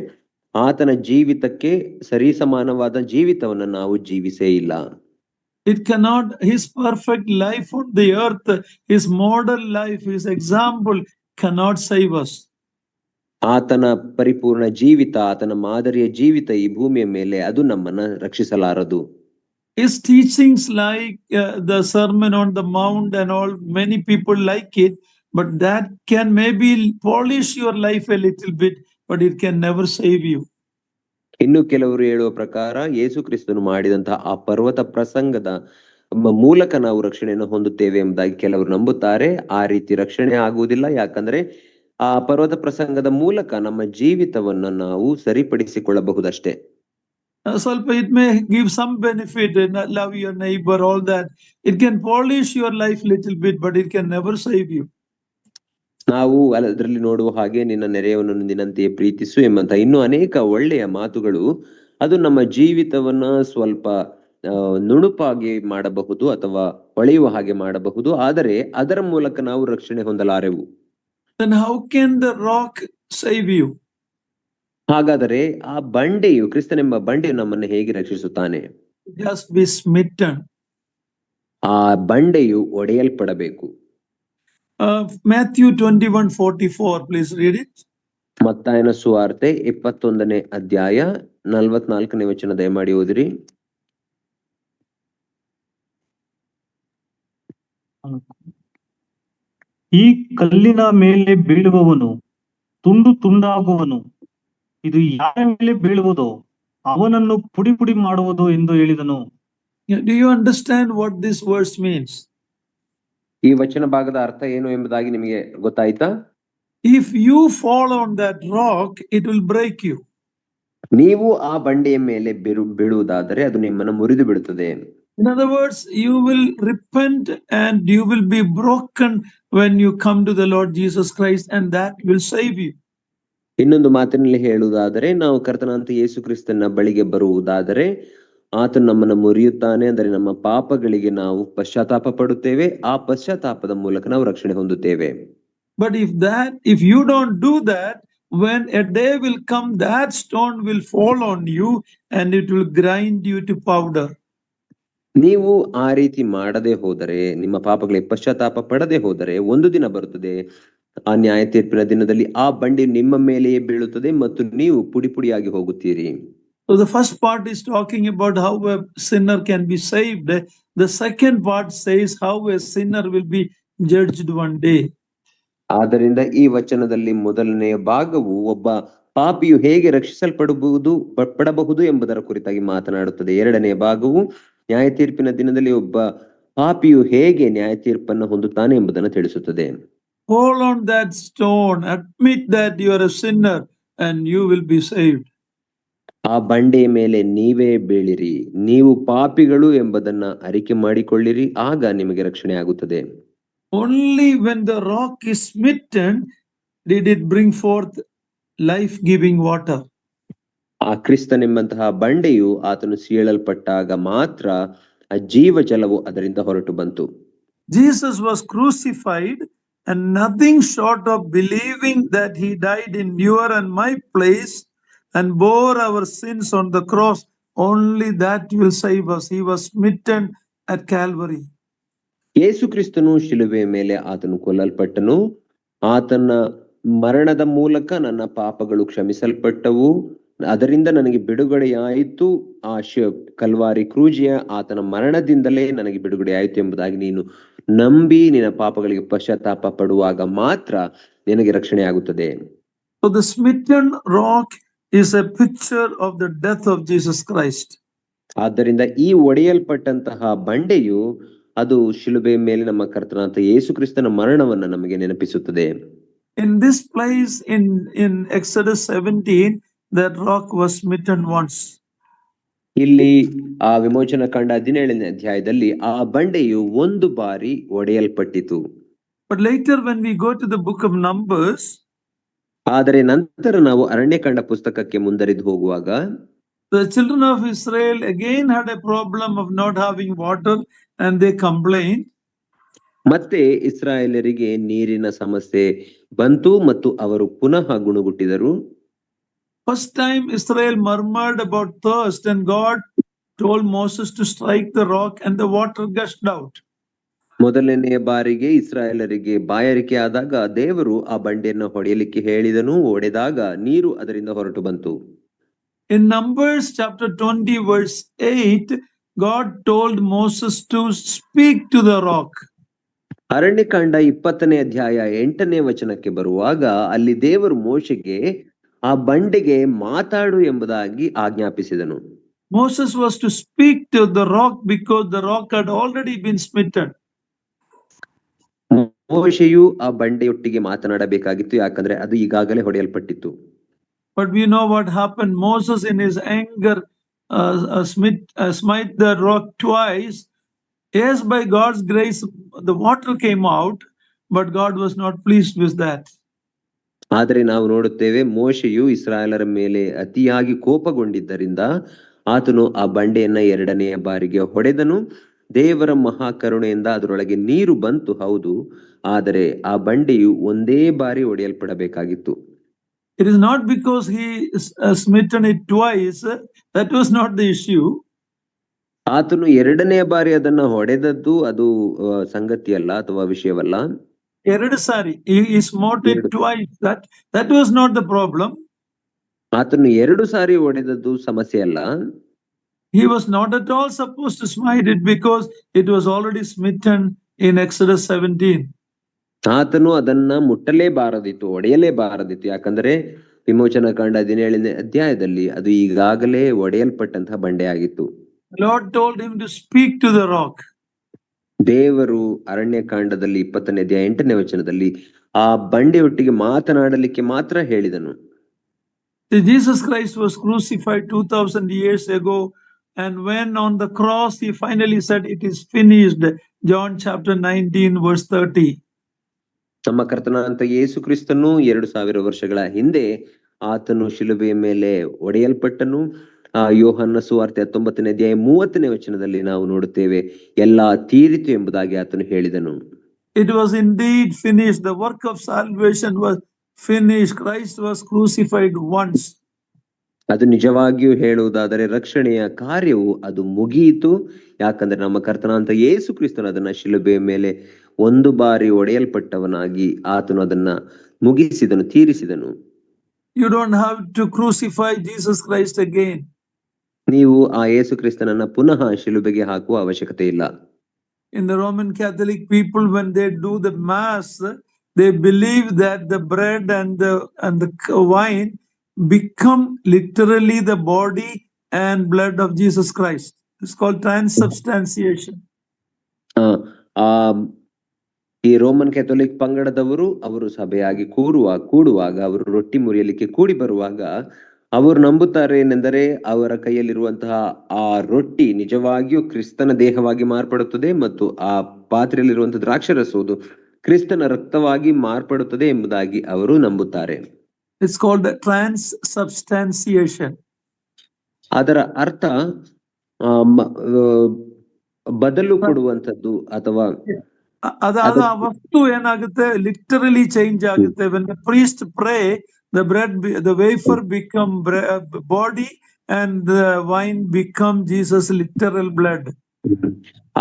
ಆತನ ಜೀವಿತಕ್ಕೆ ಸರಿಸಮಾನವಾದ ಜೀವಿತವನ್ನು ನಾವು ಜೀವಿಸೇ ಇಲ್ಲ. It cannot, his perfect life on the earth, his model life, his example cannot save us. ಆತನ ಪರಿಪೂರ್ಣ ಜೀವಿತ, ಆತನ ಮಾದರಿಯ ಜೀವಿತ ಈ ಭೂಮಿಯ ಮೇಲೆ ಅದು ನಮ್ಮನ್ನ ರಕ್ಷಿಸಲಾರದು. His teachings like the Sermon on the Mount and all, many people like it, but that can maybe polish your life a little bit, but it can never save you. ಇನ್ನು ಕೆಲವರು ಹೇಳುವ ಪ್ರಕಾರ ಯೇಸು ಕ್ರಿಸ್ತನು ಮಾಡಿದಂತಹ ಆ ಪರ್ವತ ಪ್ರಸಂಗದ ಮೂಲಕ ನಾವು ರಕ್ಷಣೆಯನ್ನು ಹೊಂದುತ್ತೇವೆ ಎಂಬುದಾಗಿ ಕೆಲವರು ನಂಬುತ್ತಾರೆ. ಆ ರೀತಿ ರಕ್ಷಣೆ ಆಗುವುದಿಲ್ಲ. ಯಾಕಂದ್ರೆ ಆ ಪರ್ವತ ಪ್ರಸಂಗದ ಮೂಲಕ ನಮ್ಮ ಜೀವಿತವನ್ನು ನಾವು ಸರಿಪಡಿಸಿಕೊಳ್ಳಬಹುದಷ್ಟೇ. ಸ್ವಲ್ಪ it may give some benefit, love your neighbor, all that. It can polish your life little bit, but it can never save you. ನಾವು ಅದರಲ್ಲಿ ನೋಡುವ ಹಾಗೆ ನಿನ್ನ ನೆರೆಯವನನ್ನು ನಿನ್ನಂತೆಯೇ ಪ್ರೀತಿಸು ಎಂಬಂತ ಇನ್ನೂ ಅನೇಕ ಒಳ್ಳೆಯ ಮಾತುಗಳು ಅದು ನಮ್ಮ ಜೀವಿತವನ್ನ ಸ್ವಲ್ಪ ನುಣುಪಾಗಿ ಮಾಡಬಹುದು ಅಥವಾ ಹೊಳೆಯುವ ಹಾಗೆ ಮಾಡಬಹುದು. ಆದರೆ ಅದರ ಮೂಲಕ ನಾವು ರಕ್ಷಣೆ ಹೊಂದಲಾರೆವು. Then how can the rock save you? ಹಾಗಾದರೆ ಆ ಬಂಡೆಯು, ಕ್ರಿಸ್ತನೆಂಬ ಬಂಡೆಯು ನಮ್ಮನ್ನು ಹೇಗೆ ರಕ್ಷಿಸುತ್ತಾನೆ? Just be smitten. ಆ ಬಂಡೆಯು ಒಡೆಯಲ್ಪಡಬೇಕು. Matthew 21:44, please read it. ಮತ್ತಾಯನ ಸುವಾರ್ತೆ 21ನೇ ಅಧ್ಯಾಯ 44ನೇ ವಚನ ದಯಮಾಡಿ ಓದಿರಿ. ಈ ಕಲ್ಲಿನ ಮೇಲೆ ಬೀಳುವವನು ತುಂಡು ತುಂಡಾಗುವನು, ಇದು ಯಾರ ಮೇಲೆ ಬೀಳುವುದೋ ಅವನನ್ನು ಪುಡಿ ಪುಡಿ ಮಾಡುವುದು ಎಂದು ಹೇಳಿದನು. Do you understand what this verse means? ಈ ವಚನ ಭಾಗದ ಅರ್ಥ ಏನು ಎಂಬುದಾಗಿ ನಿಮಗೆ ಗೊತ್ತಾಯ್ತಾ? If you fall on that rock, it will break you. ನೀವು ಆ ಬಂಡೆಯ ಮೇಲೆ ಬೀಳುವುದಾದರೆ ಅದು ನಿಮ್ಮನ್ನು ಮುರಿದು ಬಿಡುತ್ತದೆ. In other words, you will repent and you will be broken when you come to the Lord Jesus Christ, and that will save you. ಇನ್ನೊಂದು ಮಾತಿನಲ್ಲಿ ಹೇಳುವುದಾದರೆ, ನಾವು ಕರ್ತನಾದ ಯೇಸು ಕ್ರಿಸ್ತನ ಬಳಿಗೆ ಬರುವುದಾದರೆ ಆತನು ನಮ್ಮನ್ನು ಮುರಿಯುತ್ತಾನೆ, ಅಂದರೆ ನಮ್ಮ ಪಾಪಗಳಿಗೆ ನಾವು ಪಶ್ಚಾತ್ತಾಪ ಪಡುತ್ತೇವೆ, ಆ ಪಶ್ಚಾತ್ತಾಪದ ಮೂಲಕ ನಾವು ರಕ್ಷಣೆ ಹೊಂದುತ್ತೇವೆ. But if you don't do that, when a day will come, that stone will fall on you and it will grind you to powder. ನೀವು ಆ ರೀತಿ ಮಾಡದೆ ಹೋದರೆ, ನಿಮ್ಮ ಪಾಪಗಳಿಗೆ ಪಶ್ಚಾತ್ತಾಪ ಪಡದೆ ಹೋದರೆ, ಒಂದು ದಿನ ಬರುತ್ತದೆ, ಆ ನ್ಯಾಯ ತೀರ್ಪಿನ ದಿನದಲ್ಲಿ ಆ ಬಂಡೆ ನಿಮ್ಮ ಮೇಲೆಯೇ ಬೀಳುತ್ತದೆ ಮತ್ತು ನೀವು ಪುಡಿ ಪುಡಿಯಾಗಿ ಹೋಗುತ್ತೀರಿ. So the first part is talking about how a sinner can be saved. The second part says how a sinner will be judged one day. ಆದ್ದರಿಂದ ಈ ವಚನದಲ್ಲಿ ಮೊದಲನೆಯ ಭಾಗವು ಒಬ್ಬ ಪಾಪಿಯು ಹೇಗೆ ಪಡಬಹುದು ಎಂಬುದರ ಕುರಿತಾಗಿ ಮಾತನಾಡುತ್ತದೆ. ಎರಡನೆಯ ಭಾಗವು ನ್ಯಾಯ ತೀರ್ಪಿನ ದಿನದಲ್ಲಿ ಒಬ್ಬ ಪಾಪಿಯು ಹೇಗೆ ನ್ಯಾಯ ತೀರ್ಪನ್ನು ಹೊಂದುತ್ತಾನೆ ಎಂಬುದನ್ನು ತಿಳಿಸುತ್ತದೆ. Fall on that stone, admit that you are a sinner and you will be saved. ಆ ಬಂಡೆಯ ಮೇಲೆ ನೀವೇ ಬೀಳಿರಿ, ನೀವು ಪಾಪಿಗಳು ಎಂಬುದನ್ನ ಅರಿಕೆ ಮಾಡಿಕೊಳ್ಳಿರಿ, ಆಗ ನಿಮಗೆ ರಕ್ಷಣೆ ಆಗುತ್ತದೆ. Only when the rock is smitten did it bring forth life-giving water. ಆ ಕ್ರಿಸ್ತನೆಂಬಂತಹ ಬಂಡೆಯು ಆತನು ಸೀಳಲ್ಪಟ್ಟಾಗ ಮಾತ್ರ ಆ ಜೀವ ಜಲವು ಅದರಿಂದ ಹೊರಟು ಬಂತು. Jesus was crucified, and nothing short of believing that he died in your and my place and bore our sins on the cross, only that will save us. He was smitten at Calvary. ಯೇಸು ಕ್ರಿಸ್ತನು ಶಿಲುಬೆಯ ಮೇಲೆ ಆತನು ಕೊಲ್ಲಲ್ಪಟ್ಟನು, ಆತನ ಮರಣದ ಮೂಲಕ ನನ್ನ ಪಾಪಗಳು ಕ್ಷಮಿಸಲ್ಪಟ್ಟವು, ಅದರಿಂದ ನನಗೆ ಬಿಡುಗಡೆಯಾಯಿತು. ಆ ಕಲ್ವಾರಿ ಕ್ರೂಜಿಯ ಆತನ ಮರಣದಿಂದಲೇ ನನಗೆ ಬಿಡುಗಡೆ ಆಯಿತು ಎಂಬುದಾಗಿ ನೀನು ನಂಬಿ ನಿನ್ನ ಪಾಪಗಳಿಗೆ ಪಶ್ಚಾತ್ತಾಪ ಪಡುವಾಗ ಮಾತ್ರ ನಿನಗೆ ರಕ್ಷಣೆ ಆಗುತ್ತದೆ. So the smitten rock is a picture of the death of Jesus Christ. ಆದ್ದರಿಂದ ಈ ಒಡೆಯಲ್ಪಟ್ಟಂತಹ ಬಂಡೆಯು ಅದು ಶಿಲುಬೆಯ ಮೇಲೆ ನಮ್ಮ ಕರ್ತನಾದ ಯೇಸು ಕ್ರಿಸ್ತನ ಮರಣವನ್ನು ನಮಗೆ ನೆನಪಿಸುತ್ತದೆ. In this place in Exodus 17, that rock was smitten once. ಇಲ್ಲಿ ಆ ವಿಮೋಚನ ಕಂಡ 17ನೇ ಅಧ್ಯಾಯದಲ್ಲಿ ಆ ಬಂಡೆಯು ಒಂದು ಬಾರಿ ಒಡೆಯಲ್ಪಟ್ಟಿತು. But later when we go to the book of Numbers, ಆದರೆ ನಂತರ ನಾವು ಅರಣ್ಯಕಾಂಡ ಪುಸ್ತಕಕ್ಕೆ ಮುಂದರಿದು ಹೋಗುವಾಗ the children of Israel again had a problem of not having water and they complained. ಮತ್ತೆ ಇಸ್ರಾಯೇಲರಿಗೆ ನೀರಿನ ಸಮಸ್ಯೆ ಬಂತು ಮತ್ತು ಅವರು ಪುನಃ ಗುಣಗುಟ್ಟಿದರು. First time Israel murmured about thirst and God told Moses to strike the rock and the water gushed out. ಮೊದಲನೆಯ ಬಾರಿಗೆ ಇಸ್ರಾಯೇಲರಿಗೆ ಬಾಯಾರಿಕೆ ಆದಾಗ ದೇವರು ಆ ಬಂಡೆಯನ್ನು ಹೊಡೆಯಲಿಕ್ಕೆ ಹೇಳಿದನು, ಹೊಡೆದಾಗ ನೀರು ಅದರಿಂದ ಹೊರಟು ಬಂತು. In Numbers chapter 20 verse 8, God told Moses to speak to the rock. Aranya Kanda 20ನೇ ಅಧ್ಯಾಯ 8ನೇ ವಚನಕ್ಕೆ ಬರುವಾಗ ಅಲ್ಲಿ ದೇವರು ಮೋಶೆಗೆ ಆ ಬಂಡೆಗೆ ಮಾತಾಡು ಎಂಬುದಾಗಿ ಆಜ್ಞಾಪಿಸಿದನು. Moses was to speak to the rock because the rock had already been smitten. ಮೋಶೆಯು ಆ ಬಂಡೆಯೊಟ್ಟಿಗೆ ಮಾತನಾಡಬೇಕಾಗಿತ್ತು, ಯಾಕಂದ್ರೆ ಅದು ಈಗಾಗಲೇ ಹೊಡೆಯಲ್ಪಟ್ಟಿತ್ತು. But we know what happened. Moses in his anger smite the rock twice. Yes, by God's grace the water came out, but God was not pleased with that. ಆದರೆ ನಾವು ನೋಡುತ್ತೇವೆ, ಮೋಶೆಯು ಇಸ್ರಾಯೇಲರ ಮೇಲೆ ಅತಿಯಾಗಿ ಕೋಪಗೊಂಡಿದ್ದರಿಂದ ಆತನು ಆ ಬಂಡೆಯನ್ನ 2ನೇ ಬಾರಿಗೆ ಹೊಡೆದನು. ದೇವರ ಮಹಾಕರುಣೆಯಿಂದ ಅದರೊಳಗೆ ನೀರು ಬಂತು, ಹೌದು, ಆದರೆ ಆ ಬಂಡೆಯು ಒಂದೇ ಬಾರಿ ಒಡೆಯಲ್ಪಡಬೇಕಾಗಿತ್ತು. It is not because he smitten it twice. That was not the issue. ಆತನು 2ನೇ ಬಾರಿ ಅದನ್ನ ಹೊಡೆದದ್ದು ಅದು ಸಂಗತಿಯಲ್ಲ ಅಥವಾ ವಿಷಯವಲ್ಲ. ಎರಡು ಸಾರಿ he smote it twice. That was not the problem. ಆತನು 2 ಸಾರಿ ಹೊಡೆದದ್ದು ಸಮಸ್ಯೆ ಅಲ್ಲ. He was not at all supposed to smite it because it was already smitten in Exodus 17. ಆತನು ಅದನ್ನ ಮುಟ್ಟಲೇಬಾರದಿತ್ತು, ಒಡೆಯಲೇಬಾರದಿತ್ತು. ಯಾಕಂದ್ರೆ ವಿಮೋಚನಾ ಕಾಂಡ 17ನೇ ಅಧ್ಯಾಯದಲ್ಲಿ ಅದು ಈಗಾಗಲೇ ಒಡೆಯಲ್ಪಟ್ಟಂತಹ ಬಂಡೆ ಆಗಿತ್ತು. Lord told him to speak to the rock. ದೇವರು ಅರಣ್ಯಕಾಂಡದಲ್ಲಿ 20ನೇ ಅಧ್ಯಾಯ 8ನೇ ವಚನದಲ್ಲಿ ಆ ಬಂಡೆಯೊಟ್ಟಿಗೆ ಮಾತನಾಡಲಿಕ್ಕೆ ಮಾತ್ರ ಹೇಳಿದನು. Jesus Christ was crucified 2000 years ago, and when on the cross he finally said, "It is finished." John chapter 19 verse 30. ನಮ್ಮ ಕರ್ತನಾದಂತ ಯೇಸು ಕ್ರಿಸ್ತನು 2000 ವರ್ಷಗಳ ಹಿಂದೆ ಆತನು ಶಿಲುಬೆಯ ಮೇಲೆ ಒಡೆಯಲ್ಪಟ್ಟನು. ಯೋಹನ್ನ ಸುವಾರ್ತೆ 19ನೇ ಅಧ್ಯಾಯ 30ನೇ ವಚನದಲ್ಲಿ ನಾವು ನೋಡುತ್ತೇವೆ, ಎಲ್ಲಾ ತೀರಿತು ಎಂಬುದಾಗಿ ಆತನು ಹೇಳಿದನು. It was indeed finished. The work of salvation was finished. Christ was crucified once. ಅದು ನಿಜವಾಗಿಯೂ ಹೇಳುವುದಾದರೆ ರಕ್ಷಣೆಯ ಕಾರ್ಯವು ಅದು ಮುಗಿಯಿತು. ಯಾಕಂದ್ರೆ ನಮ್ಮ ಕರ್ತನಾದಂತ ಯೇಸು ಕ್ರಿಸ್ತನು ಅದನ್ನ ಶಿಲುಬೆಯ ಮೇಲೆ ಒಂದು ಬಾರಿ ಒಡೆಯಲ್ಪಟ್ಟವನಾಗಿ ಆತನು ಅದನ್ನ ಮುಗಿಸಿದನು, ತೀರಿಸಿದನು. You don't have to crucify Jesus Christ again. ನೀವು ಆ ಯೇಸು ಕ್ರಿಸ್ತನನ್ನ ಪುನಃ ಶಿಲುಬೆಗೆ ಹಾಕುವ ಅವಶ್ಯಕತೆ ಇಲ್ಲ. In the Roman Catholic people, when they do the mass, they believe that the bread and the wine become literally the body and blood of Jesus Christ. It's called transubstantiation. ಈ Roman Catholic ಪಂಗಡದವರು ಅವರು ಸಭೆಯಾಗಿ ಕೂಡುವಾಗ ಅವರು ರೊಟ್ಟಿ ಮುರಿಯಲಿಕ್ಕೆ ಕೂಡಿ ಬರುವಾಗ ಅವರು ನಂಬುತ್ತಾರೆ ಏನೆಂದರೆ ಅವರ ಕೈಯಲ್ಲಿರುವಂತಹ ಆ ರೊಟ್ಟಿ ನಿಜವಾಗಿಯೂ ಕ್ರಿಸ್ತನ ದೇಹವಾಗಿ ಮಾರ್ಪಡುತ್ತದೆ ಮತ್ತು ಆ ಪಾತ್ರೆಯಲ್ಲಿರುವಂತಹ ದ್ರಾಕ್ಷರಸವು ಕ್ರಿಸ್ತನ ರಕ್ತವಾಗಿ ಮಾರ್ಪಡುತ್ತದೆ ಎಂಬುದಾಗಿ ಅವರು ನಂಬುತ್ತಾರೆ. It's called transubstantiation. ಅದರ ಅರ್ಥ ಬದಲು ಕೊಡುವಂತದ್ದು ಅಥವಾ ಆ ವಸ್ತು ಏನಾಗುತ್ತೆ, ಲಿಟರಲಿ ಚೇಂಜ್ ಆಗುತ್ತೆ. When the priest pray, the bread, the wafer become body and the wine become Jesus' literal blood.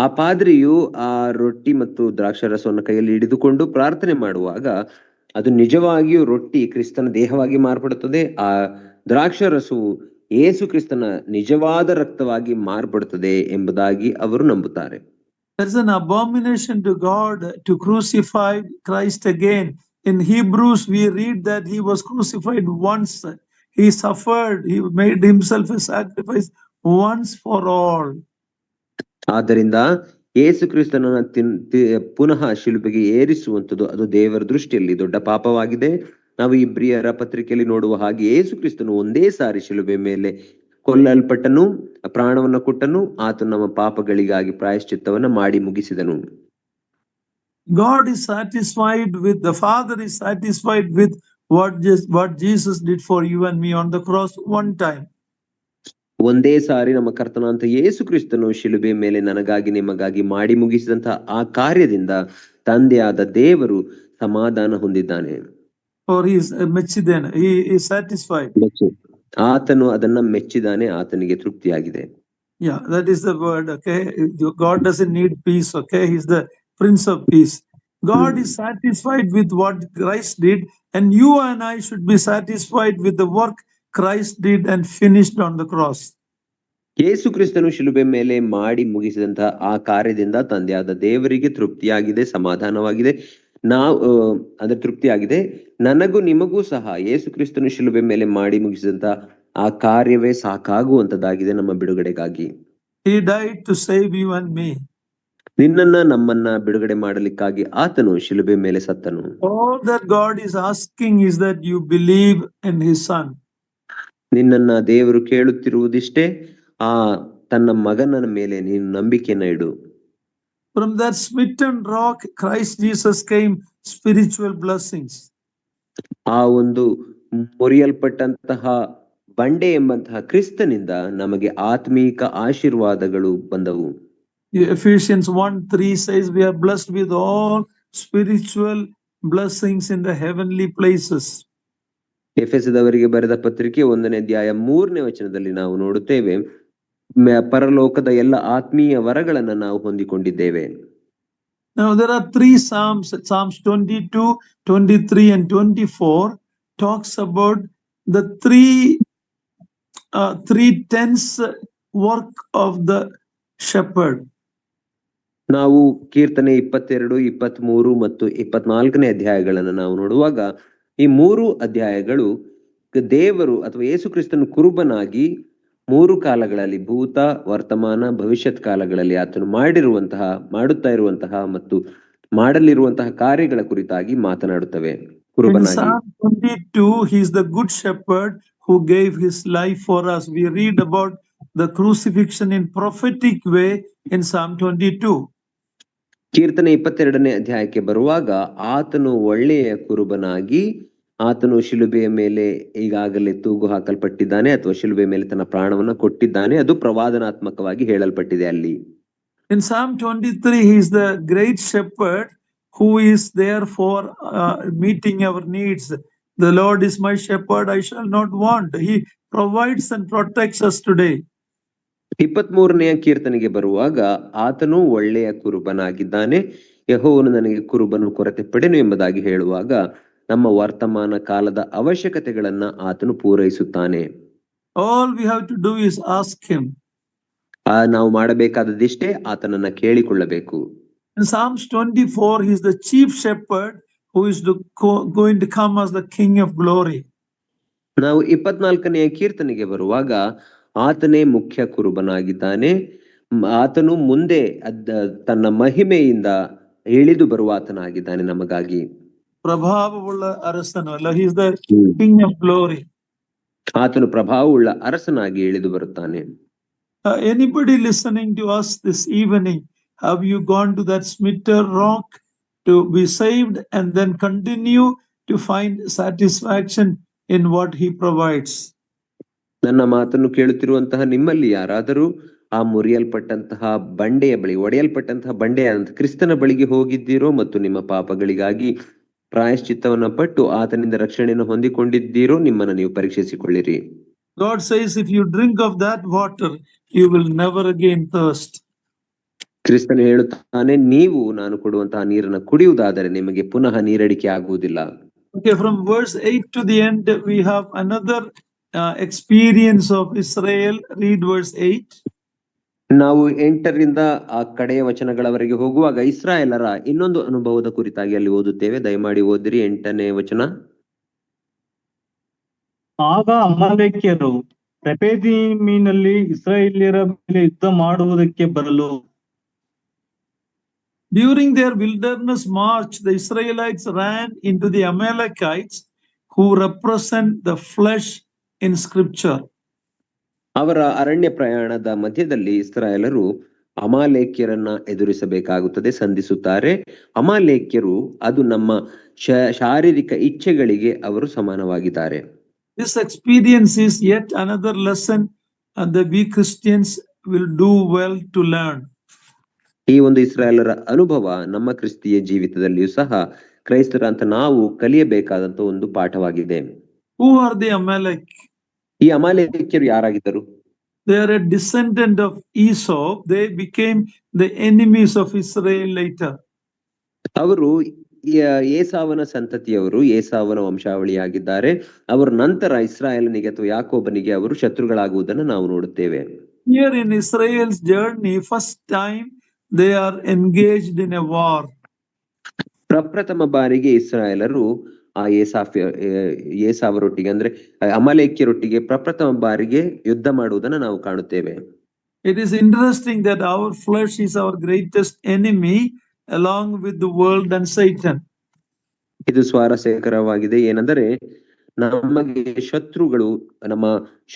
ಆ ಪಾದ್ರಿಯು ಆ ರೊಟ್ಟಿ ಮತ್ತು ದ್ರಾಕ್ಷಾರಸವನ್ನು ಕೈಯಲ್ಲಿ ಹಿಡಿದುಕೊಂಡು ಪ್ರಾರ್ಥನೆ ಮಾಡುವಾಗ ಅದು ನಿಜವಾಗಿಯೂ ರೊಟ್ಟಿ ಕ್ರಿಸ್ತನ ದೇಹವಾಗಿ ಮಾರ್ಪಡುತ್ತದೆ, ಆ ದ್ರಾಕ್ಷಾರಸವು ಯೇಸು ಕ್ರಿಸ್ತನ ನಿಜವಾದ ರಕ್ತವಾಗಿ ಮಾರ್ಪಡುತ್ತದೆ ಎಂಬುದಾಗಿ ಅವರು ನಂಬುತ್ತಾರೆ. There's an abomination to God to crucify Christ again. In Hebrews, we read that he was crucified once. He suffered. He made himself a sacrifice once for all. ಆದ್ದರಿಂದ ಯೇಸು ಕ್ರಿಸ್ತನನ್ನ ಪುನಃ ಶಿಲುಬೆಗೆ ಏರಿಸುವಂಥದ್ದು ಅದು ದೇವರ ದೃಷ್ಟಿಯಲ್ಲಿ ದೊಡ್ಡ ಪಾಪವಾಗಿದೆ. ನಾವು ಇಬ್ರಿಯರ ಪತ್ರಿಕೆಯಲ್ಲಿ ನೋಡುವ ಹಾಗೆ ಯೇಸು ಕ್ರಿಸ್ತನು ಒಂದೇ ಸಾರಿ ಶಿಲುಬೆ ಮೇಲೆ ಕೊಲ್ಲಲ್ಪಟ್ಟನು, ಪ್ರಾಣವನ್ನ ಕೊಟ್ಟನು, ಆತನು ನಮ್ಮ ಪಾಪಗಳಿಗಾಗಿ ಪ್ರಾಯಶ್ಚಿತ್ತವನ್ನ ಮಾಡಿ ಮುಗಿಸಿದನು. God is satisfied with, the Father is satisfied with what Jesus did for you and me on the cross one time. ಒಂದೇ ಸಾರಿ ನಮ್ಮ ಕರ್ತನಾದಂತ ಯೇಸು ಕ್ರಿಸ್ತನು ಶಿಲುಬೆ ಮೇಲೆ ನನಗಾಗಿ ನಿಮಗಾಗಿ ಮಾಡಿ ಮುಗಿಸಿದಂತಹ ಆ ಕಾರ್ಯದಿಂದ ತಂದೆಯಾದ ದೇವರು ಸಮಾಧಾನ ಹೊಂದಿದ್ದಾನೆ. Or he is ಮೆಚ್ಚಿದ್ದಾನೆ, he is satisfied. ಆತನು ಅದನ್ನ ಮೆಚ್ಚಿದಾನೆ, ಆತನಿಗೆ ತೃಪ್ತಿಯಾಗಿದೆ. Yeah, that is the word. Okay, God doesn't need peace. Okay, he's the Prince of Peace. God is satisfied with what Christ did, and you and I should be satisfied with the work Christ did and finished on the cross. ಯೇಸು ಕ್ರಿಸ್ತನು ಶಿಲುಬೆ ಮೇಲೆ ಮಾಡಿ ಮುಗಿಸಿದಂತಹ ಆ ಕಾರ್ಯದಿಂದ ತಂದೆಯಾದ ದೇವರಿಗೆ ತೃಪ್ತಿಯಾಗಿದೆ, ಸಮಾಧಾನವಾಗಿದೆ. ಅದರ ತೃಪ್ತಿಯಾಗಿದೆ. ನನಗೂ ನಿಮಗೂ ಸಹ ಯೇಸು ಕ್ರಿಸ್ತನು ಶಿಲುಬೆ ಮೇಲೆ ಮಾಡಿ ಮುಗಿಸಿದಂತ ಆ ಕಾರ್ಯವೇ ಸಾಕಾಗುವಂತದ್ದಾಗಿದೆ ನಮ್ಮ ಬಿಡುಗಡೆಗಾಗಿ. He died to save you and me. ನಿನ್ನನ್ನ ನಮ್ಮನ್ನ ಬಿಡುಗಡೆ ಮಾಡಲಿಕ್ಕಾಗಿ ಆತನು ಶಿಲುಬೆ ಮೇಲೆ ಸತ್ತನು. All that God is asking is that you believe in his son. ನಿನ್ನನ್ನ ದೇವರು ಕೇಳುತ್ತಿರುವುದಿಷ್ಟೇ, ಆ ತನ್ನ ಮಗನ ಮೇಲೆ ನೀನು ನಂಬಿಕೆಯನ್ನ ಇಡು. From that smitten rock, Christ Jesus came spiritual blessings. ಆ ಒಂದು ಮುರಿಯಲ್ಪಟ್ಟಂತಹ ಬಂಡೆ ಎಂಬಂತಹ ಕ್ರಿಸ್ತನಿಂದ ನಮಗೆ ಆತ್ಮೀಕ ಆಶೀರ್ವಾದಗಳು ಬಂದವು. Ephesians 1:3 says we are blessed with all spiritual blessings in the heavenly places. ಎಫೆಸದವರಿಗೆ ಬರೆದ ಪತ್ರಿಕೆ 1ನೇ ಅಧ್ಯಾಯ 3ನೇ ವಚನದಲ್ಲಿ ನಾವು ನೋಡುತ್ತೇವೆ, ಪರಲೋಕದ ಎಲ್ಲ ಆತ್ಮೀಯ ವರಗಳನ್ನ ನಾವು ಹೊಂದಿಕೊಂಡಿದ್ದೇವೆ. Now there are 3 Psalms, Psalms 22, 23 and 24 talks about the three tense work of the shepherd. ನಾವು ಕೀರ್ತನೆ 22, 23 ಮತ್ತು 24ನೇ ಅಧ್ಯಾಯಗಳನ್ನು ನಾವು ನೋಡುವಾಗ ಈ 3 ಅಧ್ಯಾಯಗಳು ದೇವರು ಅಥವಾ ಯೇಸು ಕ್ರಿಸ್ತನು ಕುರುಬನಾಗಿ 3 ಕಾಲಗಳಲ್ಲಿ ಭೂತ, ವರ್ತಮಾನ, ಭವಿಷ್ಯತ್ ಕಾಲಗಳಲ್ಲಿ ಆತನು ಮಾಡುತ್ತಾ ಇರುವಂತಹ ಮತ್ತು ಮಾಡಲಿರುವಂತಹ ಕಾರ್ಯಗಳ ಕುರಿತಾಗಿ ಮಾತನಾಡುತ್ತವೆ. In ಕುರುಬನಾಗಿ Psalm 22, he is the good shepherd who gave his life for us. We read about the crucifixion in prophetic way in Psalm 22. ಕೀರ್ತನೆ 22ನೇ ಅಧ್ಯಾಯಕ್ಕೆ ಬರುವಾಗ ಆತನು ಒಳ್ಳೆಯ ಕುರುಬನಾಗಿ ಆತನು ಶಿಲುಬೆಯ ಮೇಲೆ ಈಗಾಗಲೇ ತೂಗು ಹಾಕಲ್ಪಟ್ಟಿದ್ದಾನೆ ಅಥವಾ ಶಿಲುಬೆಯ ಮೇಲೆ ತನ್ನ ಪ್ರಾಣವನ್ನ ಕೊಟ್ಟಿದ್ದಾನೆ. ಅದು ಪ್ರವಾದನಾತ್ಮಕವಾಗಿ ಹೇಳಲ್ಪಟ್ಟಿದೆ ಅಲ್ಲಿ. In Psalm 23, he is the great shepherd who is there for meeting our needs. The Lord is my shepherd, I shall not want. He provides and protects us today. 23ನೆಯ ಕೀರ್ತನೆಗೆ ಬರುವಾಗ ಆತನು ಒಳ್ಳೆಯ ಕುರುಬನಾಗಿದ್ದಾನೆ, ಯೆಹೋವನು ನನಗೆ ಕುರುಬನು ಕೊರತೆ ಪಡೆನು ಎಂಬುದಾಗಿ ಹೇಳುವಾಗ ನಮ್ಮ ವರ್ತಮಾನ ಕಾಲದ ಅವಶ್ಯಕತೆಗಳನ್ನ ಆತನು ಪೂರೈಸುತ್ತಾನೆ. All we have to do is ask him. ನಾವು ಮಾಡಬೇಕಾದದಿಷ್ಟೇ ಆತನನ್ನ ಕೇಳಿಕೊಳ್ಳಬೇಕು. In Psalms 24, he is the chief shepherd who is going to come as the King of glory. ನಾವು 24ನೆಯ ಕೀರ್ತನೆಗೆ ಬರುವಾಗ ಆತನೇ ಮುಖ್ಯ ಕುರುಬನಾಗಿದ್ದಾನೆ. ಆತನು ಮುಂದೆ ತನ್ನ ಮಹಿಮೆಯಿಂದ ಇಳಿದು ಬರುವ ಆತನಾಗಿದ್ದಾನೆ ನಮಗಾಗಿ. ಪ್ರಭಾವವುಳ್ಳ ಅರಸನಲ್ಲ, he is the King of glory. ಆತನು ಪ್ರಭಾವವುಳ್ಳ ಅರಸನಾಗಿ ಇಳಿದು ಬರುತ್ತಾನೆ. Anybody listening to us this evening, have you gone to that Smitter Rock to be saved and then continue to find satisfaction in what he provides? ನನ್ನ ಮಾತನ್ನು ಕೇಳುತ್ತಿರುವಂತಹ ನಿಮ್ಮಲ್ಲಿ ಯಾರಾದರೂ ಆ ಮುರಿಯಲ್ಪಟ್ಟಂತಹ ಬಂಡೆಯ ಬಳಿ, ಒಡೆಯಲ್ಪಟ್ಟಂತಹ ಬಂಡೆಯಾದಂತಹ ಕ್ರಿಸ್ತನ ಬಳಿಗೆ ಹೋಗಿದ್ದೀರೋ ಮತ್ತು ನಿಮ್ಮ ಪಾಪಗಳಿಗಾಗಿ ಪ್ರಾಯಶ್ಚಿತ್ತವನ್ನ ಪಟ್ಟು ಆತನಿಂದ ರಕ್ಷಣೆಯನ್ನು ಹೊಂದಿಕೊಂಡಿದ್ದೀರೋ, ನಿಮ್ಮನ್ನು ನೀವು ಪರೀಕ್ಷಿಸಿಕೊಳ್ಳಿರಿ. God says, if you drink of that water, you will never again thirst. ಕ್ರಿಸ್ತನು ಹೇಳುತ್ತಾನೆ, ನೀವು ನಾನು ಕೊಡುವಂತಹ ನೀರನ್ನು ಕುಡಿಯುವುದಾದರೆ ನಿಮಗೆ ಪುನಃ ನೀರಡಿಕೆ ಆಗುವುದಿಲ್ಲ. Okay, from verse 8 to the end, we have another experience of Israel. Read verse 8. ನಾವು 8ರಿಂದ ಆ ಕಡೆಯ ವಚನಗಳವರೆಗೆ ಹೋಗುವಾಗ ಇಸ್ರಾಯೇಲರ ಇನ್ನೊಂದು ಅನುಭವದ ಕುರಿತಾಗಿ ಅಲ್ಲಿ ಓದುತ್ತೇವೆ. ದಯಮಾಡಿ ಓದಿರಿ 8ನೇ ವಚನ. ಆಗ ಅಮಾಲೇಕ್ಯರು ರೆಫೀದೀಮಿನಲ್ಲಿ ಇಸ್ರಾಯೇಲ್ಯರ ಮೇಲೆ ಯುದ್ಧ ಮಾಡುವುದಕ್ಕೆ ಬರಲು. During their wilderness march, the Israelites ran into the Amalekites, who represent the flesh in scripture. ಅವರ ಅರಣ್ಯ ಪ್ರಯಾಣದ ಮಧ್ಯದಲ್ಲಿ ಇಸ್ರಾಯೇಲರು ಅಮಾಲೇಕ್ಯರನ್ನ ಎದುರಿಸಬೇಕಾಗುತ್ತದೆ, ಸಂಧಿಸುತ್ತಾರೆ. ಅಮಾಲೇಕ್ಯರು ಅದು ನಮ್ಮ ಶಾರೀರಿಕ ಇಚ್ಛೆಗಳಿಗೆ ಅವರು ಸಮಾನವಾಗಿದ್ದಾರೆ. This experience is yet another lesson that we Christians will do well to learn. ಈ ಒಂದು ಇಸ್ರಾಯೇಲರ ಅನುಭವ ನಮ್ಮ ಕ್ರಿಸ್ತಿಯ ಜೀವಿತದಲ್ಲಿಯೂ ಸಹ ಕ್ರೈಸ್ತರಂತ ನಾವು ಕಲಿಯಬೇಕಾದಂತ ಒಂದು ಪಾಠವಾಗಿದೆ. Who are the Amalek? ಈ ಅಮಾಲೇಕ್ಯರು ಯಾರಾಗಿದ್ದರು? They are a descendant of Esau. They became the enemies of Israel later. ಅವರು ಏಸಾವನ ಸಂತತಿಯವರು, ಏಸಾವನ ವಂಶಾವಳಿಯಾಗಿದ್ದಾರೆ. ಅವರು ನಂತರ ಇಸ್ರಾಯೇಲನಿಗೆ ಅಥವಾ ಯಾಕೋಬನಿಗೆ ಅವರು ಶತ್ರುಗಳಾಗುವುದನ್ನು ನಾವು ನೋಡುತ್ತೇವೆ. Here in Israel's journey, first time they are engaged in a war. ಪ್ರಪ್ರಥಮ ಬಾರಿಗೆ ಇಸ್ರಾಯೇಲರು ಆ ಏಸಾವರೊಟ್ಟಿಗೆ ಅಂದ್ರೆ ಅಮಾಲೇಕ್ಯರೊಟ್ಟಿಗೆ ಪ್ರಪ್ರಥಮ ಬಾರಿಗೆ ಯುದ್ಧ ಮಾಡುವುದನ್ನು ನಾವು ಕಾಣುತ್ತೇವೆ. It is interesting that our flesh is our greatest enemy along with the world and Satan. ಇದು ಸ್ವಾರಸ್ಯಕರವಾಗಿದೆ. ಏನೆಂದರೆ ನಮಗೆ ಶತ್ರುಗಳು ನಮ್ಮ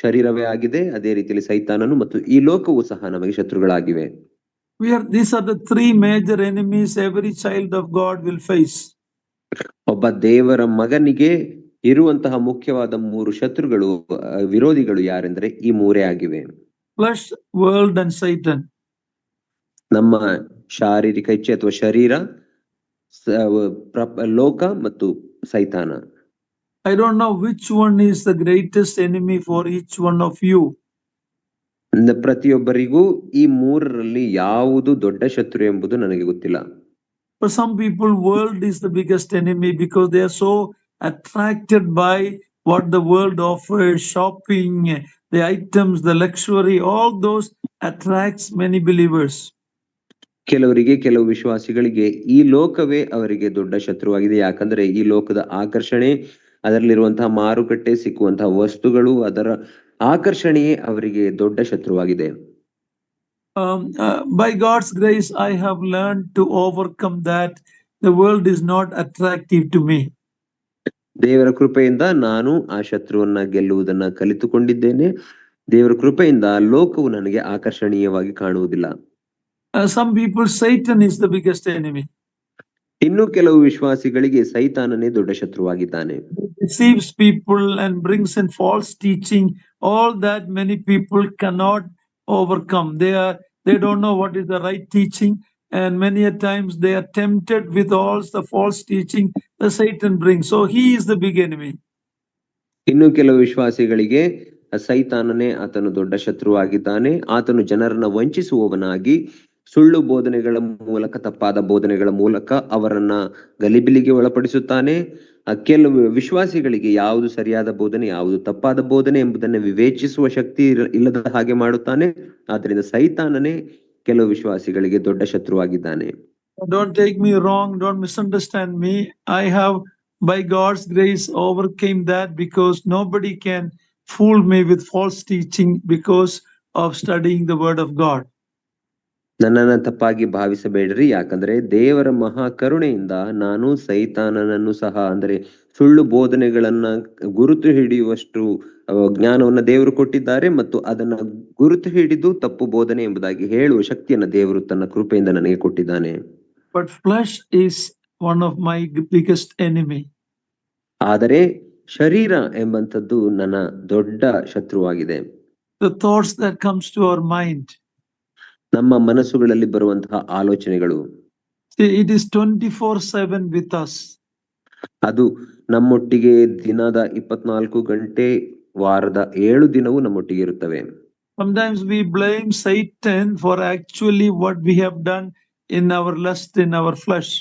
ಶರೀರವೇ ಆಗಿದೆ, ಅದೇ ರೀತಿಯಲ್ಲಿ ಸೈತಾನನು ಮತ್ತು ಈ ಲೋಕವು ಸಹ ನಮಗೆ ಶತ್ರುಗಳಾಗಿವೆ. These are the three major enemies every child of God will face. ಒಬ್ಬ ದೇವರ ಮಗನಿಗೆ ಇರುವಂತಹ ಮುಖ್ಯವಾದ 3 ಶತ್ರುಗಳು, ವಿರೋಧಿಗಳು ಯಾರೆಂದರೆ ಈ 3 ಆಗಿವೆ: Flesh, world and Satan. ನಮ್ಮ ಶಾರೀರಿಕ ಇಚ್ಛೆ ಅಥವಾ ಶರೀರ, ಲೋಕ ಮತ್ತು ಸೈತಾನ. I don't know which one is the greatest enemy for each one of you. ಪ್ರತಿಯೊಬ್ಬರಿಗೂ ಈ 3ರಲ್ಲಿ ಯಾವುದು ದೊಡ್ಡ ಶತ್ರು ಎಂಬುದು ನನಗೆ ಗೊತ್ತಿಲ್ಲ. For some people, world is the biggest enemy because they are so attracted by what the world offers, shopping, the items, the luxury, all those attracts many believers. ಕೆಲವರಿಗೆ, ಕೆಲವು ವಿಶ್ವಾಸಿಗಳಿಗೆ ಈ ಲೋಕವೇ ಅವರಿಗೆ ದೊಡ್ಡ ಶತ್ರುವಾಗಿದೆ. ಯಾಕಂದ್ರೆ ಈ ಲೋಕದ ಆಕರ್ಷಣೆ, ಅದರಲ್ಲಿರುವಂತಹ ಮಾರುಕಟ್ಟೆ, ಸಿಕ್ಕುವಂತಹ ವಸ್ತುಗಳು, ಅದರ ಆಕರ್ಷಣೆಯೇ ಅವರಿಗೆ ದೊಡ್ಡ ಶತ್ರುವಾಗಿದೆ. By God's grace, I have learned to overcome that. The world is not attractive to me. ದೇವರ ಕೃಪೆಯಿಂದ ನಾನು ಆ ಶತ್ರುವನ್ನ ಗೆಲ್ಲುವುದನ್ನ ಕಲಿತುಕೊಂಡಿದ್ದೇನೆ. ದೇವರ ಕೃಪೆಯಿಂದ ಲೋಕವು ನನಗೆ ಆಕರ್ಷಣೀಯವಾಗಿ ಕಾಣುವುದಿಲ್ಲ. Some people, Satan is the biggest enemy. ಇನ್ನು ಕೆಲವು ವಿಶ್ವಾಸಿಗಳಿಗೆ ಸೈತಾನನೇ ದೊಡ್ಡ ಶತ್ರುವಾಗಿದ್ದಾನೆ. He deceives people and brings in false teaching. All that many people cannot overcome. They don't know what is the right teaching, and many a times they are tempted with all the false teaching that Satan brings. So he is the big enemy. ಇನ್ನು ಕೆಲವು ವಿಶ್ವಾಸಿಗಳಿಗೆ ಸೈತಾನನೇ ಆತನು ದೊಡ್ಡ ಶತ್ರುವಾಗಿದ್ದಾನೆ. ಆತನು ಜನರನ್ನ ವಂಚಿಸುವವನಾಗಿ ಸುಳ್ಳು ಬೋಧನೆಗಳ ಮೂಲಕ, ತಪ್ಪಾದ ಬೋಧನೆಗಳ ಮೂಲಕ ಅವರನ್ನ ಗಲಿಬಿಲಿಗೆ ಒಳಪಡಿಸುತ್ತಾನೆ. ಕೆಲವು ವಿಶ್ವಾಸಿಗಳಿಗೆ ಯಾವುದು ಸರಿಯಾದ ಬೋಧನೆ, ಯಾವುದು ತಪ್ಪಾದ ಬೋಧನೆ ಎಂಬುದನ್ನು ವಿವೇಚಿಸುವ ಶಕ್ತಿ ಇಲ್ಲದ ಹಾಗೆ ಮಾಡುತ್ತಾನೆ. ಆದ್ರಿಂದ ಸೈತಾನನೇ ಕೆಲವು ವಿಶ್ವಾಸಿಗಳಿಗೆ ದೊಡ್ಡ ಶತ್ರುವಾಗಿದ್ದಾನೆ. Don't take me wrong, don't misunderstand me. I have, by God's grace, overcame that, because nobody can fool me with false teaching because of studying the word of God. ನನ್ನನ್ನ ತಪ್ಪಾಗಿ ಭಾವಿಸಬೇಡ್ರಿ. ಯಾಕಂದ್ರೆ ದೇವರ ಮಹಾ ಕರುಣೆಯಿಂದ ನಾನು ಸೈತಾನನನ್ನು ಸಹ, ಅಂದ್ರೆ ಸುಳ್ಳು ಬೋಧನೆಗಳನ್ನ ಗುರುತು ಹಿಡಿಯುವಷ್ಟು ಜ್ಞಾನವನ್ನ ದೇವರು ಕೊಟ್ಟಿದ್ದಾರೆ, ಮತ್ತು ಅದನ್ನ ಗುರುತು ಹಿಡಿದು ತಪ್ಪು ಬೋಧನೆ ಎಂಬುದಾಗಿ ಹೇಳುವ ಶಕ್ತಿಯನ್ನ ದೇವರು ತನ್ನ ಕೃಪೆಯಿಂದ ನನಗೆ ಕೊಟ್ಟಿದ್ದಾನೆ. But flesh is one of my biggest enemy. ಆದರೆ ಶರೀರ ಎಂಬಂತದ್ದು ನನ್ನ ದೊಡ್ಡ ಶತ್ರುವಾಗಿದೆ. The thoughts that comes to our mind. ನಮ್ಮ ಮನಸ್ಸುಗಳಲ್ಲಿ ಬರುವಂತಹ ಆಲೋಚನೆಗಳು. It is 24/7 with us. ಅದು ನಮ್ಮೊಟ್ಟಿಗೆ ದಿನದ 24 ಗಂಟೆ, ವಾರದ 7 ದಿನವೂ ನಮ್ಮೊಟ್ಟಿಗೆ ಇರುತ್ತವೆ. Sometimes we blame Satan for actually what we have done in our lust, in our flesh.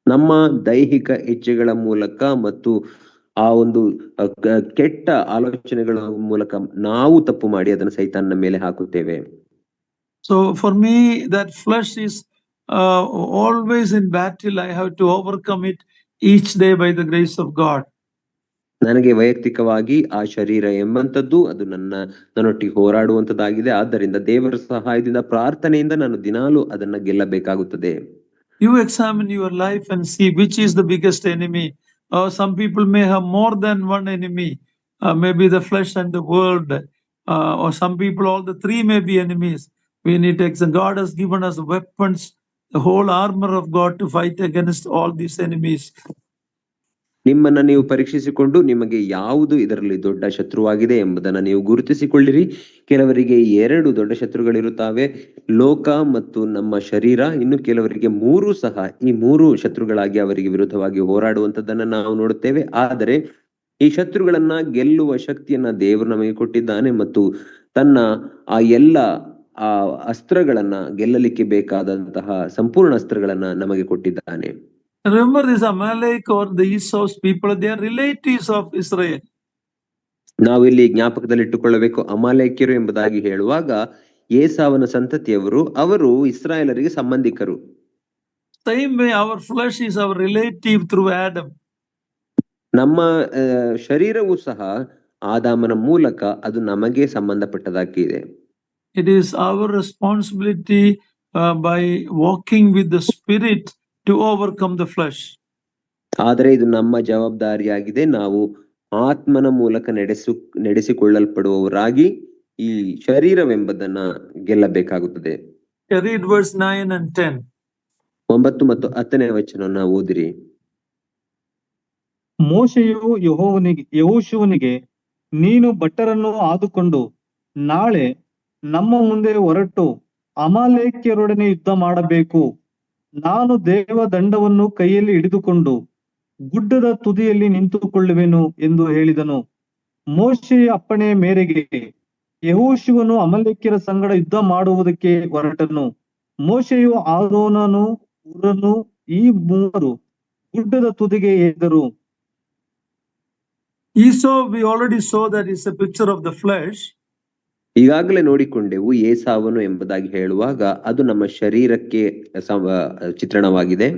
ನಮ್ಮ ದೈಹಿಕ ಇಚ್ಛೆಗಳ ಮೂಲಕ ಮತ್ತು ಆ ಒಂದು ಕೆಟ್ಟ ಆಲೋಚನೆಗಳ ಮೂಲಕ ನಾವು ತಪ್ಪು ಮಾಡಿ ಅದನ್ನು ಸೈತಾನನ ಮೇಲೆ ಹಾಕುತ್ತೇವೆ. So for me, that flesh is always in battle. I have to overcome it each day by the grace of God. ನನಗೆ ವೈಯಕ್ತಿಕವಾಗಿ ಆ ಶರೀರ ಎಂಬಂತದ್ದು ಅದು ನನ್ನೊಟ್ಟಿಗೆ ಹೋರಾಡುವಂತದ್ದಾಗಿದೆ. ಆದ್ದರಿಂದ ದೇವರ ಸಹಾಯದಿಂದ, ಪ್ರಾರ್ಥನೆಯಿಂದ ನಾನು ದಿನಾಲೂ ಅದನ್ನ ಗೆಲ್ಲಬೇಕಾಗುತ್ತದೆ. You examine your life and see which is the biggest enemy. Some people may have more than one enemy, maybe the flesh and the world, or some people all the three may be enemies. We need to examine. God has given us weapons, the whole armor of God, to fight against all these enemies. ನಿಮ್ಮನ್ನ ನೀವು ಪರೀಕ್ಷಿಸಿಕೊಂಡು ನಿಮಗೆ ಯಾವುದು ಇದರಲ್ಲಿ ದೊಡ್ಡ ಶತ್ರುವಾಗಿದೆ ಎಂಬುದನ್ನ ನೀವು ಗುರುತಿಸಿಕೊಳ್ಳಿರಿ. ಕೆಲವರಿಗೆ 2 ದೊಡ್ಡ ಶತ್ರುಗಳಿರುತ್ತವೆ, ಲೋಕ ಮತ್ತು ನಮ್ಮ ಶರೀರ. ಇನ್ನು ಕೆಲವರಿಗೆ 3 ಸಹ, ಈ 3 ಶತ್ರುಗಳಾಗಿ ಅವರಿಗೆ ವಿರುದ್ಧವಾಗಿ ಹೋರಾಡುವಂತದ್ದನ್ನ ನಾವು ನೋಡುತ್ತೇವೆ. ಆದರೆ ಈ ಶತ್ರುಗಳನ್ನ ಗೆಲ್ಲುವ ಶಕ್ತಿಯನ್ನ ದೇವರು ನಮಗೆ ಕೊಟ್ಟಿದ್ದಾನೆ, ಮತ್ತು ತನ್ನ ಆ ಎಲ್ಲ ಆ ಅಸ್ತ್ರಗಳನ್ನ ಗೆಲ್ಲಲಿಕ್ಕೆ ಬೇಕಾದಂತಹ ಸಂಪೂರ್ಣ ಅಸ್ತ್ರಗಳನ್ನ ನಮಗೆ ಕೊಟ್ಟಿದ್ದಾನೆ. Remember, this Amalek or the Esau's people, they are relatives of Israel. ನಾವು ಇಲ್ಲಿ ಜ್ಞಾಪಕದಲ್ಲಿ ಇಟ್ಟುಕೊಳ್ಳಬೇಕು, ಅಮಾಲೇಕ್ಯರು ಎಂಬುದಾಗಿ ಹೇಳುವಾಗ ಏಸಾವನ ಸಂತತಿಯವರು, ಅವರು ಇಸ್ರಾಯೇಲರಿಗೆ ಸಂಬಂಧಿಕರು. Same way, our flesh is our relative through Adam. ನಮ್ಮ ಶರೀರವು ಸಹ ಆದಾಮನ ಮೂಲಕ ಅದು ನಮಗೆ ಸಂಬಂಧಪಟ್ಟದಾಗಿದೆ. It is our responsibility by walking with the Spirit to overcome the flesh. ಆದರೆ ಇದು ನಮ್ಮ ಜವಾಬ್ದಾರಿಯಾಗಿದೆ. ನಾವು ಆತ್ಮನ ಮೂಲಕ ನಡೆಸಿಕೊಳ್ಳಲ್ಪಡುವವರಾಗಿ ಈ ಶರೀರವೆಂಬುದನ್ನ ಗೆಲ್ಲಬೇಕಾಗುತ್ತದೆ. Read verse 9 and 10. 9 ಮತ್ತು 10ನೇ ವಚನವನ್ನು ಓದಿರಿ. ಮೋಶೆಯು ಯೆಹೋಶುವನಿಗೆ, ನೀನು ಭಟ್ಟರನ್ನು ಆದುಕೊಂಡು ನಾಳೆ ನಮ್ಮ ಮುಂದೆ ಹೊರಟು ಅಮಾಲೇಕ್ಯರೊಡನೆ ಯುದ್ಧ ಮಾಡಬೇಕು. ನಾನು ದೇವದಂಡವನ್ನು ಕೈಯಲ್ಲಿ ಹಿಡಿದುಕೊಂಡು ಗುಡ್ಡದ ತುದಿಯಲ್ಲಿ ನಿಂತುಕೊಳ್ಳುವೆನು ಎಂದು ಹೇಳಿದನು. ಮೋಶೆಯ ಅಪ್ಪಣೆಯ ಮೇರೆಗೆ ಯೆಹೋಶುವನು ಅಮಾಲೇಕ್ಯರ ಸಂಗಡ ಯುದ್ಧ ಮಾಡುವುದಕ್ಕೆ ಹೊರಟನು. ಮೋಶೆಯು, ಆರೋನನು, ಹುರನು, ಈ 3 ಗುಡ್ಡದ ತುದಿಗೆ ಏರಿದರು. Esau, we already saw that is a picture of the flesh. ಈಗಾಗಲೇ ನೋಡಿಕೊಂಡೆವು ಏಸಾವನು ಎಂಬುದಾಗಿ ಹೇಳುವಾಗ ಅದು ನಮ್ಮ ಶರೀರಕ್ಕೆ ಚಿತ್ರಣವಾಗಿದೆ.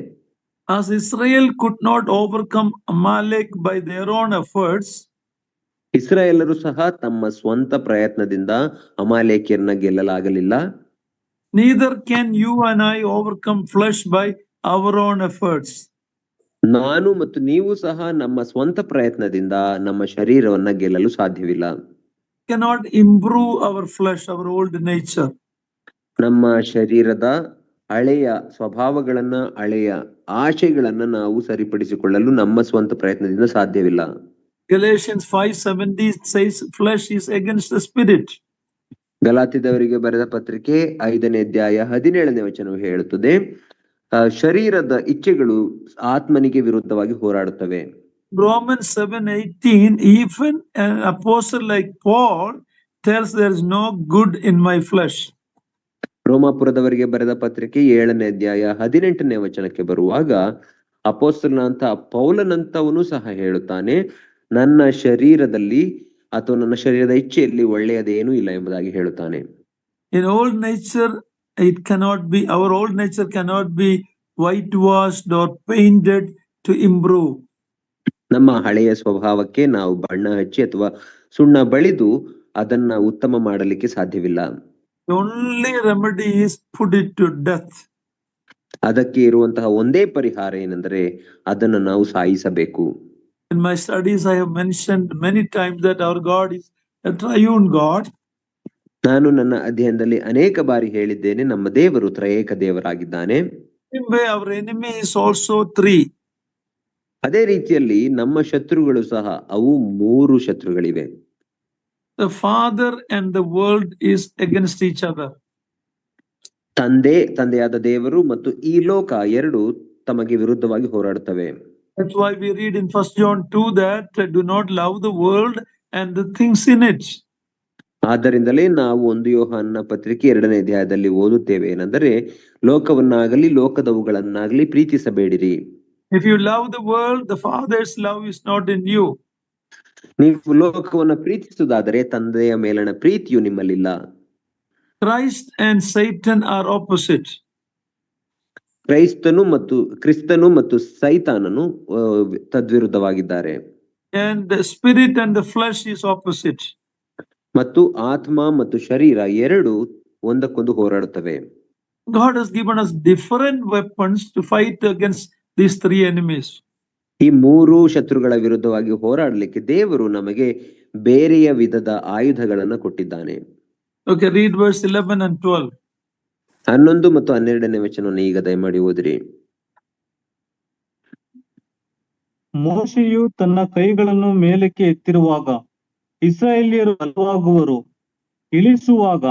As Israel could not overcome Amalek by their own efforts, ಇಸ್ರಾಯೇಲರು ಸಹ ತಮ್ಮ ಸ್ವಂತ ಪ್ರಯತ್ನದಿಂದ ಅಮಾಲೇಕ್ಯರನ್ನ ಗೆಲ್ಲಲಾಗಲಿಲ್ಲ. neither can you and I overcome flesh by our own efforts. ನಾನು ಮತ್ತು ನೀವು ಸಹ ನಮ್ಮ ಸ್ವಂತ ಪ್ರಯತ್ನದಿಂದ ನಮ್ಮ ಶರೀರವನ್ನ ಗೆಲ್ಲಲು ಸಾಧ್ಯವಿಲ್ಲ. Cannot improve our flesh, our old nature. ನಮ್ಮ ಶರೀರದ ಹಳೆಯ ಸ್ವಭಾವಗಳನ್ನ, ಹಳೆಯ ಆಶೆಗಳನ್ನ ನಾವು ಸರಿಪಡಿಸಿಕೊಳ್ಳಲು ನಮ್ಮ ಸ್ವಂತ ಪ್ರಯತ್ನದಿಂದ ಸಾಧ್ಯವಿಲ್ಲ. Galatians 5:70 says flesh is against the spirit. ಗಲಾತ್ಯದವರಿಗೆ ಬರೆದ ಪತ್ರಿಕೆ 5ನೇ ಅಧ್ಯಾಯ 17ನೇ ವಚನವು ಹೇಳುತ್ತದೆ, ಶರೀರದ ಇಚ್ಛೆಗಳು ಆತ್ಮನಿಗೆ ವಿರುದ್ಧವಾಗಿ ಹೋರಾಡುತ್ತವೆ. Romans 7:18, even an apostle like Paul tells there is no good in my flesh. ರೋಮಾಪುರದವರಿಗೆ ಬರೆದ ಪತ್ರಿಕೆ 7ನೇ ಅಧ್ಯಾಯ 18ನೇ ವಚನಕ್ಕೆ ಬರುವಾಗ ಅಪೊಸ್ತಲನಂತ ಪೌಲನಂತವನು ಸಹ ಹೇಳುತ್ತಾನೆ, ನನ್ನ ಶರೀರದಲ್ಲಿ ಅಥವಾ ನನ್ನ ಶರೀರದ ಇಚ್ಛೆಯಲ್ಲಿ ಒಳ್ಳೆಯದೇನೂ ಇಲ್ಲ ಎಂಬುದಾಗಿ ಹೇಳುತ್ತಾನೆ. In old nature, our old nature cannot be whitewashed or painted to improve. ನಮ್ಮ ಹಳೆಯ ಸ್ವಭಾವಕ್ಕೆ ನಾವು ಬಣ್ಣ ಹಚ್ಚಿ ಅಥವಾ ಸುಣ್ಣ ಬಳಿದು ಅದನ್ನ ಉತ್ತಮ ಮಾಡಲಿಕ್ಕೆ ಸಾಧ್ಯವಿಲ್ಲ. The only remedy is put it to death. ಅದಕ್ಕೆ ಇರುವಂತಹ ಒಂದೇ ಪರಿಹಾರ ಏನೆಂದರೆ ಅದನ್ನು ನಾವು ಸಾಯಿಸಬೇಕು. In my studies, I have mentioned many times that our God is a triune God. ನಾನು ನನ್ನ ಅಧ್ಯಯನದಲ್ಲಿ ಅನೇಕ ಬಾರಿ ಹೇಳಿದ್ದೇನೆ, ನಮ್ಮ ದೇವರು ತ್ರಯೇಕ ದೇವರಾಗಿದ್ದಾನೆ. Our enemy is also three. ಅದೇ ರೀತಿಯಲ್ಲಿ ನಮ್ಮ ಶತ್ರುಗಳು ಸಹ ಅವು 3 ಶತ್ರುಗಳಿವೆ. The Father and the world is against each other. ತಂದೆಯಾದ ದೇವರು ಮತ್ತು ಈ ಲೋಕ ಎರಡು ತಮಗೆ ವಿರುದ್ಧವಾಗಿ ಹೋರಾಡುತ್ತವೆ. That's why we read in 1 John 2 that do not love the world and the things in it. ಆದ್ದರಿಂದಲೇ ನಾವು 1 ಯೋಹಾನನ ಪತ್ರಿಕೆ 2ನೇ ಅಧ್ಯಾಯದಲ್ಲಿ ಓದುತ್ತೇವೆ ಏನೆಂದರೆ, ಲೋಕವನ್ನಾಗಲಿ ಲೋಕದವುಗಳನ್ನಾಗಲಿ ಪ್ರೀತಿಸಬೇಡಿರಿ. If you love the world, the Father's love is not in you. ನೀವು ಲೋಕವನ್ನು ಪ್ರೀತಿಸುವುದಾದರೆ ತಂದೆಯ ಮೇಲಣ ಪ್ರೀತಿಯು ನಿಮ್ಮಲ್ಲಿಲ್ಲ. Christ and Satan are opposite. ಕ್ರಿಸ್ತನು ಮತ್ತು ಸೈತಾನನು ತದ್ವಿರುದ್ಧವಾಗಿದ್ದಾರೆ. And the spirit and the flesh is opposite. ಮತ್ತು ಆತ್ಮ ಮತ್ತು ಶರೀರ ಎರಡು ಒಂದಕ್ಕೊಂದು ಹೋರಾಡುತ್ತವೆ. God has given us different weapons to fight against these three enemies. ಈ 3 ಶತ್ರುಗಳ ವಿರುದ್ಧವಾಗಿ ಹೋರಾಡಲಿಕ್ಕೆ ದೇವರು ನಮಗೆ ಬೇರೆಯ ವಿಧದ ಆಯುಧಗಳನ್ನು ಕೊಟ್ಟಿದ್ದಾನೆ. Okay, read verse 11 and 12. 11 ಮತ್ತು 12ನೇ ವಚನವನ್ನು ಈಗ ದಯಮಾಡಿ ಓದಿರಿ. ಮೋಶೆಯು ತನ್ನ ಕೈಗಳನ್ನು ಮೇಲಕ್ಕೆ ಎತ್ತಿರುವಾಗ ಇಸ್ರಾಯೇಲ್ಯರು ಬಲವಾಗುವರು, ಇಳಿಸುವಾಗ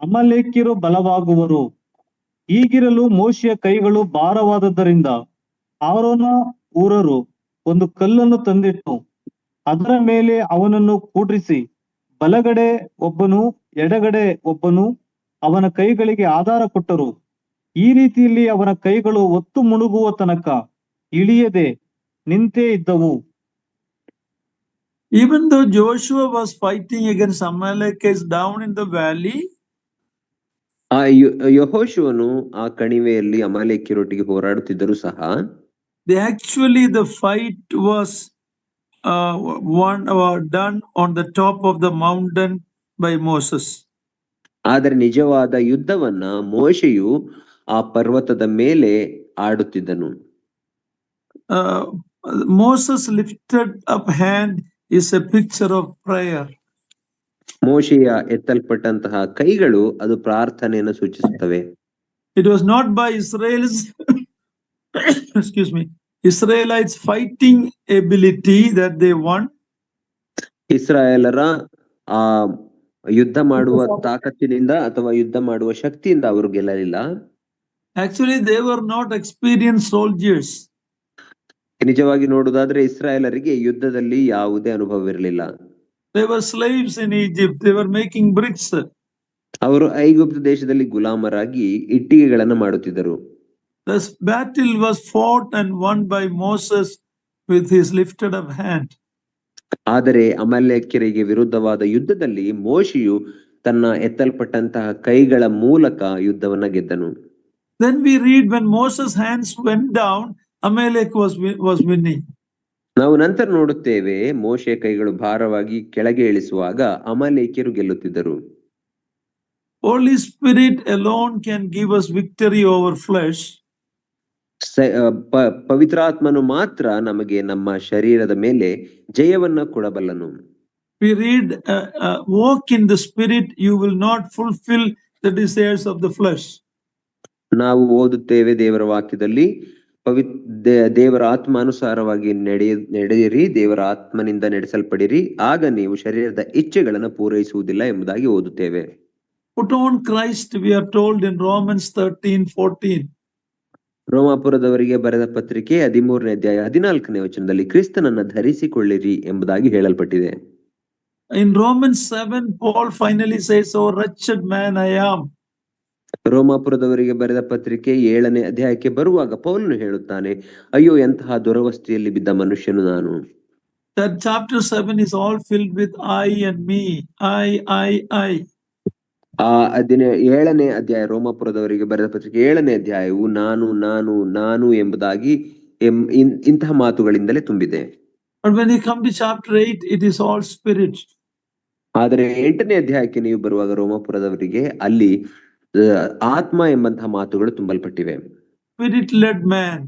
ಅಮಲೇಕ್ಯರು ಬಲವಾಗುವರು. ಹೀಗಿರಲು ಮೋಶೆಯ ಕೈಗಳು ಭಾರವಾದದ್ದರಿಂದ ಆರೋನ ಊರರು ಒಂದು ಕಲ್ಲನ್ನು ತಂದಿಟ್ಟು ಅದರ ಮೇಲೆ ಅವನನ್ನು ಕೂಡ್ರಿಸಿ, ಬಲಗಡೆ ಒಬ್ಬನು ಎಡಗಡೆ ಒಬ್ಬನು ಅವನ ಕೈಗಳಿಗೆ ಆಧಾರ ಕೊಟ್ಟರು. ಈ ರೀತಿಯಲ್ಲಿ ಅವನ ಕೈಗಳು ಒತ್ತು ಮುಳುಗುವ ತನಕ ಇಳಿಯದೆ ನಿಂತೇ ಇದ್ದವು. Even though Joshua was fighting against Amalekites down in the valley, ಯೆಹೋಶುವನು ಆ ಕಣಿವೆಯಲ್ಲಿ ಅಮಾಲೇಕ್ಯರೊಟ್ಟಿಗೆ ಹೋರಾಡುತ್ತಿದ್ದರೂ ಸಹ the fight was done on the top of the mountain by Moses. ಆದರೆ ನಿಜವಾದ ಯುದ್ಧವನ್ನ ಮೋಶೆಯು ಆ ಪರ್ವತದ ಮೇಲೆ ಆಡುತ್ತಿದ್ದನು. Moses lifted up hand is a picture of prayer. ಮೋಶೆಯ ಎತ್ತಲ್ಪಟ್ಟಂತಹ ಕೈಗಳು ಅದು ಪ್ರಾರ್ಥನೆಯನ್ನು ಸೂಚಿಸುತ್ತವೆ. It was not by Israelites fighting ability that they won. ಇಸ್ರಾಯೇಲರ ಆ ಯುದ್ಧ ಮಾಡುವ ತಾಕತ್ತಿನಿಂದ ಅಥವಾ ಯುದ್ಧ ಮಾಡುವ ಶಕ್ತಿಯಿಂದ ಅವರು ಗೆಲ್ಲಲಿಲ್ಲ. Actually, they were not experienced soldiers. ನಿಜವಾಗಿ ನೋಡುವುದಾದ್ರೆ ಇಸ್ರಾಯೇಲರಿಗೆ ಯುದ್ಧದಲ್ಲಿ ಯಾವುದೇ ಅನುಭವವಿರಲಿಲ್ಲ. They were slaves in Egypt. They were making bricks. ಅವರು ಐಗುಪ್ತ ದೇಶದಲ್ಲಿ ಗುಲಾಮರಾಗಿ ಇಟ್ಟಿಗೆಗಳನ್ನು ಮಾಡುತ್ತಿದ್ದರು. This battle was fought and won by Moses with his lifted up hand. ಆದರೆ ಅಮಾಲೇಕ್ಯರಿಗೆ ವಿರುದ್ಧವಾದ ಯುದ್ಧದಲ್ಲಿ ಮೋಶೆಯು ತನ್ನ ಎತ್ತಲ್ಪಟ್ಟಂತಹ ಕೈಗಳ ಮೂಲಕ ಯುದ್ಧವನ್ನ ಗೆದ್ದನು. Then we read when Moses' hands went down, Amalek was winning. ನಾವು ನಂತರ ನೋಡುತ್ತೇವೆ ಮೋಶೆ ಕೈಗಳು ಭಾರವಾಗಿ ಕೆಳಗೆ ಇಳಿಸುವಾಗ ಅಮಾಲೇಕ್ಯರು ಗೆಲ್ಲುತ್ತಿದ್ದರು. Holy Spirit alone can give us victory over flesh. ಪವಿತ್ರಾತ್ಮನು ಮಾತ್ರ ನಮಗೆ ನಮ್ಮ ಶರೀರದ ಮೇಲೆ ಜಯವನ್ನ ಕೊಡಬಲ್ಲನು. We read, walk in the spirit, you will not fulfill the desires of the flesh. ನಾವು ಓದುತ್ತೇವೆ ದೇವರ ವಾಕ್ಯದಲ್ಲಿ ದೇವರ ಆತ್ಮಾನುಸಾರವಾಗಿ ನಡೆಯಿರಿ, ದೇವರ ಆತ್ಮನಿಂದ ನಡೆಸಲ್ಪಡಿರಿ, ಆಗ ನೀವು ಶರೀರದ ಇಚ್ಛೆಗಳನ್ನು ಪೂರೈಸುವುದಿಲ್ಲ ಎಂಬುದಾಗಿ ಓದುತ್ತೇವೆ. Put on Christ, we are told in Romans 13:14. ರೋಮಾಪುರದವರಿಗೆ ಬರೆದ ಪತ್ರಿಕೆ 13ನೇ ಅಧ್ಯಾಯ 14ನೇ ವಚನದಲ್ಲಿ ಕ್ರಿಸ್ತನನ್ನ ಧರಿಸಿಕೊಳ್ಳಿರಿ ಎಂಬುದಾಗಿ ಹೇಳಲ್ಪಟ್ಟಿದೆ. In Romans 7, Paul finally says, "Oh wretched man I am." ರೋಮಾಪುರದವರಿಗೆ ಬರೆದ ಪತ್ರಿಕೆ 7ನೇ ಅಧ್ಯಾಯಕ್ಕೆ ಬರುವಾಗ ಪೌಲನು ಹೇಳುತ್ತಾನೆ, ಅಯ್ಯೋ ಎಂತಹ ದುರವಸ್ಥೆಯಲ್ಲಿ ಬಿದ್ದ ಮನುಷ್ಯನು ನಾನು. That chapter 7 is all filled with I and me. I. ಆ 7ನೇ ಅಧ್ಯಾಯ ರೋಮಾಪುರದವರಿಗೆ ಬರೆದ ಪತ್ರಿಕೆ 7ನೇ ಅಧ್ಯಾಯವು ನಾನು ಎಂಬುದಾಗಿ ಇಂತಹ ಮಾತುಗಳಿಂದಲೇ ತುಂಬಿದೆ. But when you come to chapter 8, it is all spirit. ಆದರೆ 8ನೇ ಅಧ್ಯಾಯಕ್ಕೆ ನೀವು ಬರುವಾಗ ರೋಮಾಪುರದವರಿಗೆ ಅಲ್ಲಿ ಆತ್ಮ ಎಂಬಂತಹ ಮಾತುಗಳು ತುಂಬಲ್ಪಟ್ಟಿವೆ. Spirit led man.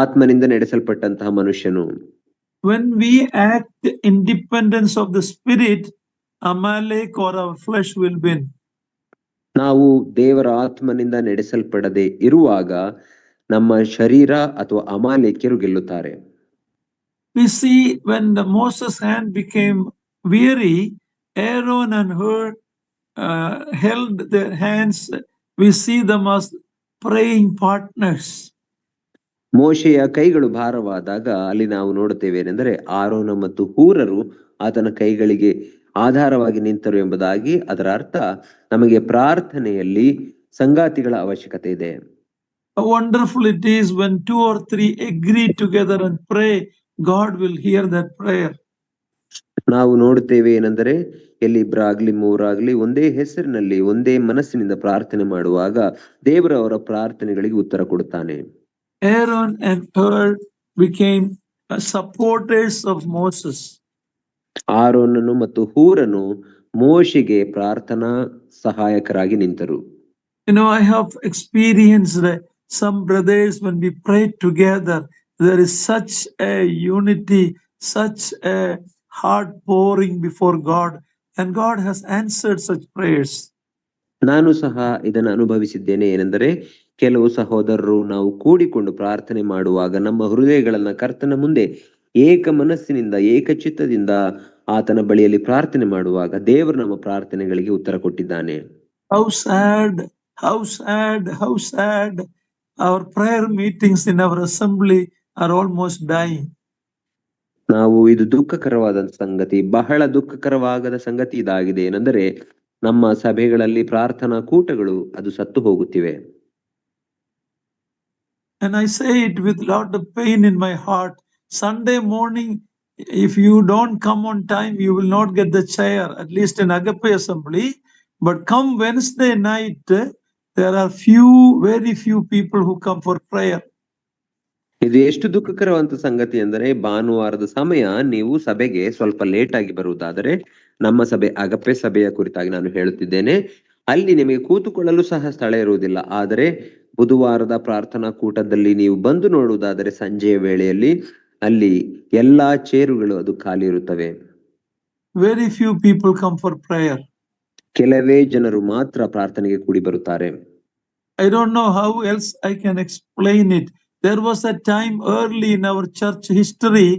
ಆತ್ಮನಿಂದ ನಡೆಸಲ್ಪಟ್ಟಂತಹ ಮನುಷ್ಯನು. When we act independence of the spirit, Amalek or our flesh will win. ನಾವು ದೇವರ ಆತ್ಮನಿಂದ ನಡೆಸಲ್ಪಡದೆ ಇರುವಾಗ ನಮ್ಮ ಶರೀರ ಅಥವಾ ಅಮಾಲೇಕ್ಯರು ಗೆಲ್ಲುತ್ತಾರೆ. We see when the Moses' hand became weary, Aaron and Hur held their hands. We see them as praying partners. ಮೋಶೆಯ ಕೈಗಳು ಭಾರವಾದಾಗ ಅಲ್ಲಿ ನಾವು ನೋಡುತ್ತೇವೆ ಏನೆಂದರೆ ಆರೋನ ಮತ್ತು ಹೂರರು ಆತನ ಕೈಗಳಿಗೆ ಆಧಾರವಾಗಿ ನಿಂತರು ಎಂಬುದಾಗಿ. ಅದರ ಅರ್ಥ ನಮಗೆ ಪ್ರಾರ್ಥನೆಯಲ್ಲಿ ಸಂಗಾತಿಗಳ ಅವಶ್ಯಕತೆ ಇದೆ. How wonderful it is when 2 or 3 agree together and pray, God will hear that prayer. ನಾವು ನೋಡುತ್ತೇವೆ ಏನೆಂದರೆ ಎಲ್ಲಿಬ್ಬರಾಗ್ಲಿ ಮೂರಾಗ್ಲಿ ಒಂದೇ ಹೆಸರಿನಲ್ಲಿ ಒಂದೇ ಮನಸ್ಸಿನಿಂದ ಪ್ರಾರ್ಥನೆ ಮಾಡುವಾಗ ದೇವರು ಅವರ ಪ್ರಾರ್ಥನೆಗಳಿಗೆ ಉತ್ತರ ಕೊಡುತ್ತಾನೆ. Aaron and Hur became supporters of Moses. ಆರೋನನು ಮತ್ತು ಹೂರನು ಮೋಶೆಗೆ ಪ್ರಾರ್ಥನಾ ಸಹಾಯಕರಾಗಿ ನಿಂತರು. You know, I have experienced some brothers when we pray together, there is such a unity, such a heart pouring before God, and God has answered such prayers. ನಾನು ಸಹ ಇದನ್ನು ಅನುಭವಿಸಿದ್ದೇನೆ. ಏನೆಂದರೆ ಕೆಲವು ಸಹೋದರರು ನಾವು ಕೂಡಿಕೊಂಡು ಪ್ರಾರ್ಥನೆ ಮಾಡುವಾಗ ನಮ್ಮ ಹೃದಯಗಳನ್ನ ಕರ್ತನ ಮುಂದೆ ಏಕ ಮನಸ್ಸಿನಿಂದ ಏಕಚಿತ್ತದಿಂದ ಆತನ ಬಳಿಯಲ್ಲಿ ಪ್ರಾರ್ಥನೆ ಮಾಡುವಾಗ ದೇವರು ನಮ್ಮ ಪ್ರಾರ್ಥನೆಗಳಿಗೆ ಉತ್ತರ ಕೊಟ್ಟಿದ್ದಾನೆ. How sad our prayer meetings in our assembly are almost dying. ನಾವು ಇದು ದುಃಖಕರವಾದ ಸಂಗತಿ, ಬಹಳ ದುಃಖಕರವಾದ ಸಂಗತಿ ಇದಾಗಿದೆ. ಏನೆಂದರೆ ನಮ್ಮ ಸಭೆಗಳಲ್ಲಿ ಪ್ರಾರ್ಥನಾ ಕೂಟಗಳು ಅದು ಸತ್ತು ಹೋಗುತ್ತಿವೆ. And I say it with a lot of pain in my heart. Sunday morning, if you don't come on time, you will not get the chair, at least in Agape Assembly. But come Wednesday night, there are very few people who come for prayer. ಇದು ಎಷ್ಟು ದುಃಖಕರವಾದ ಸಂಗತಿ ಅಂದರೆ ಭಾನುವಾರದ ಸಮಯ ನೀವು ಸಭೆಗೆ ಸ್ವಲ್ಪ late ಆಗಿ ಬರುವುದಾದರೆ, ನಮ್ಮ ಸಭೆ ಅಗಪೆ ಸಭೆಯ ಕುರಿತಾಗಿ ನಾನು ಹೇಳುತ್ತಿದ್ದೇನೆ, ಅಲ್ಲಿ ನಿಮಗೆ ಕೂತುಕೊಳ್ಳಲು ಸಹ ಸ್ಥಳ ಇರುವುದಿಲ್ಲ. ಆದರೆ ಬುಧವಾರದ ಪ್ರಾರ್ಥನಾ ಕೂಟದಲ್ಲಿ ನೀವು ಬಂದು ನೋಡುವುದಾದರೆ ಸಂಜೆಯ ವೇಳೆಯಲ್ಲಿ ಅಲ್ಲಿ ಎಲ್ಲಾ ಚೇರುಗಳು ಅದು ಖಾಲಿ ಇರುತ್ತವೆ. Very few people come for prayer. ಕೆಲವೇ ಜನರು ಮಾತ್ರ ಪ್ರಾರ್ಥನೆಗೆ ಕೂಡಿ ಬರುತ್ತಾರೆ. I don't know how else I can explain it. There was a time early in our church history,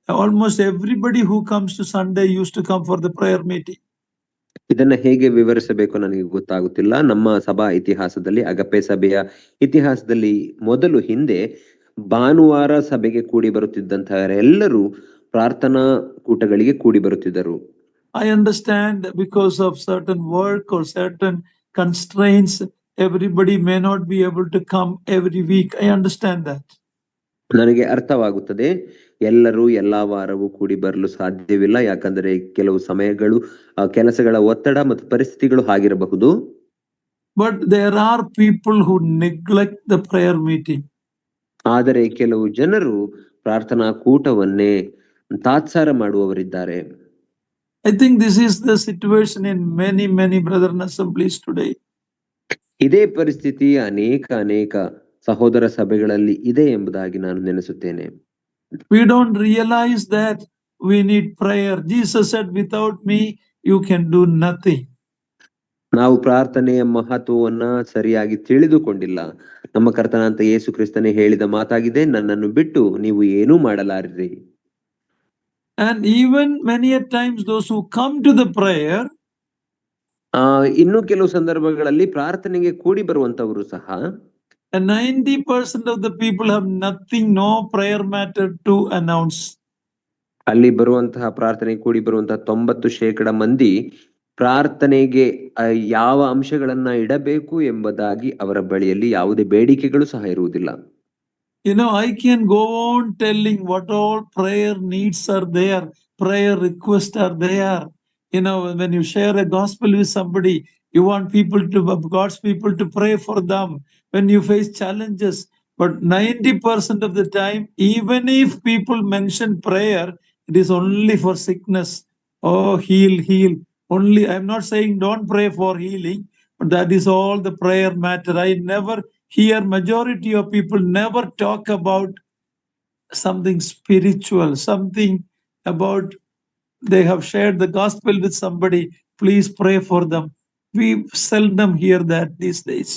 almost everybody who comes to Sunday used to come for the prayer meeting. ಇದನ್ನ ಹೇಗೆ ವಿವರಿಸಬೇಕು ನನಗೆ ಗೊತ್ತಾಗುತ್ತಿಲ್ಲ. ನಮ್ಮ ಸಭಾ ಇತಿಹಾಸದಲ್ಲಿ, ಅಗಪೆ ಸಭೆಯ ಇತಿಹಾಸದಲ್ಲಿ ಮೊದಲು ಹಿಂದೆ ಭಾನುವಾರ ಸಭೆಗೆ ಕೂಡಿ ಬರುತ್ತಿದ್ದಂತಹವರೆಲ್ಲರೂ ಪ್ರಾರ್ಥನಾ ಕೂಟಗಳಿಗೆ ಕೂಡಿ ಬರುತ್ತಿದ್ದರು. I understand because of certain work or certain constraints, everybody may not be able to come every week. I understand that. ನನಗೆ ಅರ್ಥವಾಗುತ್ತದೆ, ಎಲ್ಲರೂ ಎಲ್ಲಾ ವಾರವೂ ಕೂಡಿ ಬರಲು ಸಾಧ್ಯವಿಲ್ಲ, ಯಾಕಂದ್ರೆ ಕೆಲವು ಸಮಯಗಳು ಕೆಲಸಗಳ ಒತ್ತಡ ಮತ್ತು ಪರಿಸ್ಥಿತಿಗಳು ಆಗಿರಬಹುದು. But there are people who neglect the prayer meeting. ಆದರೆ ಕೆಲವು ಜನರು ಪ್ರಾರ್ಥನಾ ಕೂಟವನ್ನೇ ತಾತ್ಸಾರ ಮಾಡುವವರಿದ್ದಾರೆ. I think this is the situation in many brethren assemblies today. ಇದೇ ಪರಿಸ್ಥಿತಿ ಅನೇಕ ಸಹೋದರ ಸಭೆಗಳಲ್ಲಿ ಇದೆ ಎಂಬುದಾಗಿ ನಾನು ನೆನೆಸುತ್ತೇನೆ. We don't realize that we need prayer. Jesus said, without me you can do nothing. ನಾವು ಪ್ರಾರ್ಥನೆಯ ಮಹತ್ವವನ್ನ ಸರಿಯಾಗಿ ತಿಳಿದುಕೊಂಡಿಲ್ಲ. ನಮ್ಮ ಕರ್ತನಾಂತ ಯೇಸು ಕ್ರಿಸ್ತನೇ ಹೇಳಿದ ಮಾತಾಗಿದೆ, ನನ್ನನ್ನು ಬಿಟ್ಟು ನೀವು ಏನೂ ಮಾಡಲಾರಿರಿ. And even many a times those who come to the prayer, ಇನ್ನು ಕೆಲವು ಸಂದರ್ಭಗಳಲ್ಲಿ ಪ್ರಾರ್ಥನೆಗೆ ಕೂಡಿ ಬರುವಂತವರು ಸಹ 90% of the people have nothing, no prayer matter to announce. ಅಲ್ಲಿ ಬರುವಂತಹ ಪ್ರಾರ್ಥನೆಗೆ ಕೂಡಿ ಬರುವಂತಹ 90% ಮಂದಿ ಪ್ರಾರ್ಥನೆಗೆ ಯಾವ ಅಂಶಗಳನ್ನ ಇಡಬೇಕು ಎಂಬುದಾಗಿ ಅವರ ಬಳಿಯಲ್ಲಿ ಯಾವುದೇ ಬೇಡಿಕೆಗಳು ಸಹ ಇರುವುದಿಲ್ಲ. You know, I can go on telling what all prayer needs are there, prayer requests are there. You know, when you share a gospel with somebody, you want God's people to pray for them when you face challenges. But 90% of the time, even if people mention prayer, it is only for sickness. Oh, heal. Only, I'm not saying don't pray for healing, but that is all the prayer matter. I never hear majority of people never talk about something spiritual, something about they have shared the gospel with somebody, please pray for them. We seldom hear that these days.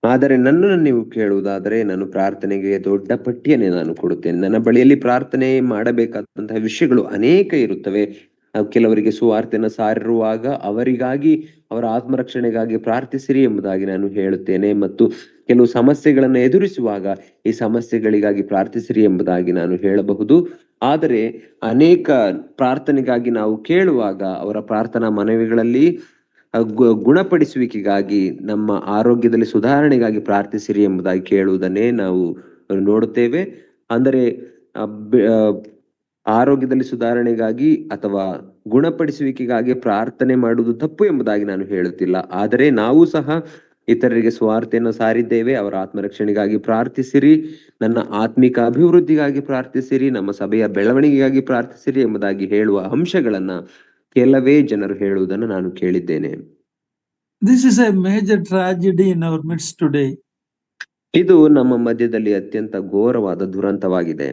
ಆದರೆ ನನ್ನನ್ನು ನೀವು ಕೇಳುವುದಾದರೆ ನಾನು ಪ್ರಾರ್ಥನೆಗೆ ದೊಡ್ಡ ಪಟ್ಟಿಯನ್ನೇ ನಾನು ಕೊಡುತ್ತೇನೆ. ನನ್ನ ಬಳಿಯಲ್ಲಿ ಪ್ರಾರ್ಥನೆ ಮಾಡಬೇಕಾದಂತಹ ವಿಷಯಗಳು ಅನೇಕ ಇರುತ್ತವೆ. ಕೆಲವರಿಗೆ ಸುವಾರ್ತೆಯನ್ನು ಸಾರಿರುವಾಗ ಅವರಿಗಾಗಿ, ಅವರ ಆತ್ಮರಕ್ಷಣೆಗಾಗಿ ಪ್ರಾರ್ಥಿಸಿರಿ ಎಂಬುದಾಗಿ ನಾನು ಹೇಳುತ್ತೇನೆ, ಮತ್ತು ಕೆಲವು ಸಮಸ್ಯೆಗಳನ್ನು ಎದುರಿಸುವಾಗ ಈ ಸಮಸ್ಯೆಗಳಿಗಾಗಿ ಪ್ರಾರ್ಥಿಸಿರಿ ಎಂಬುದಾಗಿ ನಾನು ಹೇಳಬಹುದು. ಆದರೆ ಅನೇಕ ಪ್ರಾರ್ಥನೆಗಾಗಿ ನಾವು ಕೇಳುವಾಗ ಅವರ ಪ್ರಾರ್ಥನಾ ಮನವಿಗಳಲ್ಲಿ ಗುಣಪಡಿಸುವಿಕೆಗಾಗಿ, ನಮ್ಮ ಆರೋಗ್ಯದಲ್ಲಿ ಸುಧಾರಣೆಗಾಗಿ ಪ್ರಾರ್ಥಿಸಿರಿ ಎಂಬುದಾಗಿ ಕೇಳುವುದನ್ನೇ ನಾವು ನೋಡುತ್ತೇವೆ. ಅಂದರೆ ಆರೋಗ್ಯದಲ್ಲಿ ಸುಧಾರಣೆಗಾಗಿ ಅಥವಾ ಗುಣಪಡಿಸುವಿಕೆಗಾಗಿ ಪ್ರಾರ್ಥನೆ ಮಾಡುವುದು ತಪ್ಪು ಎಂಬುದಾಗಿ ನಾನು ಹೇಳುತ್ತಿಲ್ಲ. ಆದರೆ ನಾವು ಸಹ ಇತರರಿಗೆ ಸ್ವಾರ್ಥೆಯನ್ನು ಸಾರಿದ್ದೇವೆ, ಅವರ ಆತ್ಮರಕ್ಷಣೆಗಾಗಿ ಪ್ರಾರ್ಥಿಸಿರಿ, ನನ್ನ ಆತ್ಮಿಕ ಅಭಿವೃದ್ಧಿಗಾಗಿ ಪ್ರಾರ್ಥಿಸಿರಿ, ನಮ್ಮ ಸಭೆಯ ಬೆಳವಣಿಗೆಗಾಗಿ ಪ್ರಾರ್ಥಿಸಿರಿ ಎಂಬುದಾಗಿ ಹೇಳುವ ಅಂಶಗಳನ್ನ ಕೆಲವೇ ಜನರು ಹೇಳುವುದನ್ನು ನಾನು ಕೇಳಿದ್ದೇನೆ. This is a major tragedy in our midst today. ಇದು ನಮ್ಮ ಮಧ್ಯದಲ್ಲಿ ಅತ್ಯಂತ ಘೋರವಾದ ದುರಂತವಾಗಿದೆ.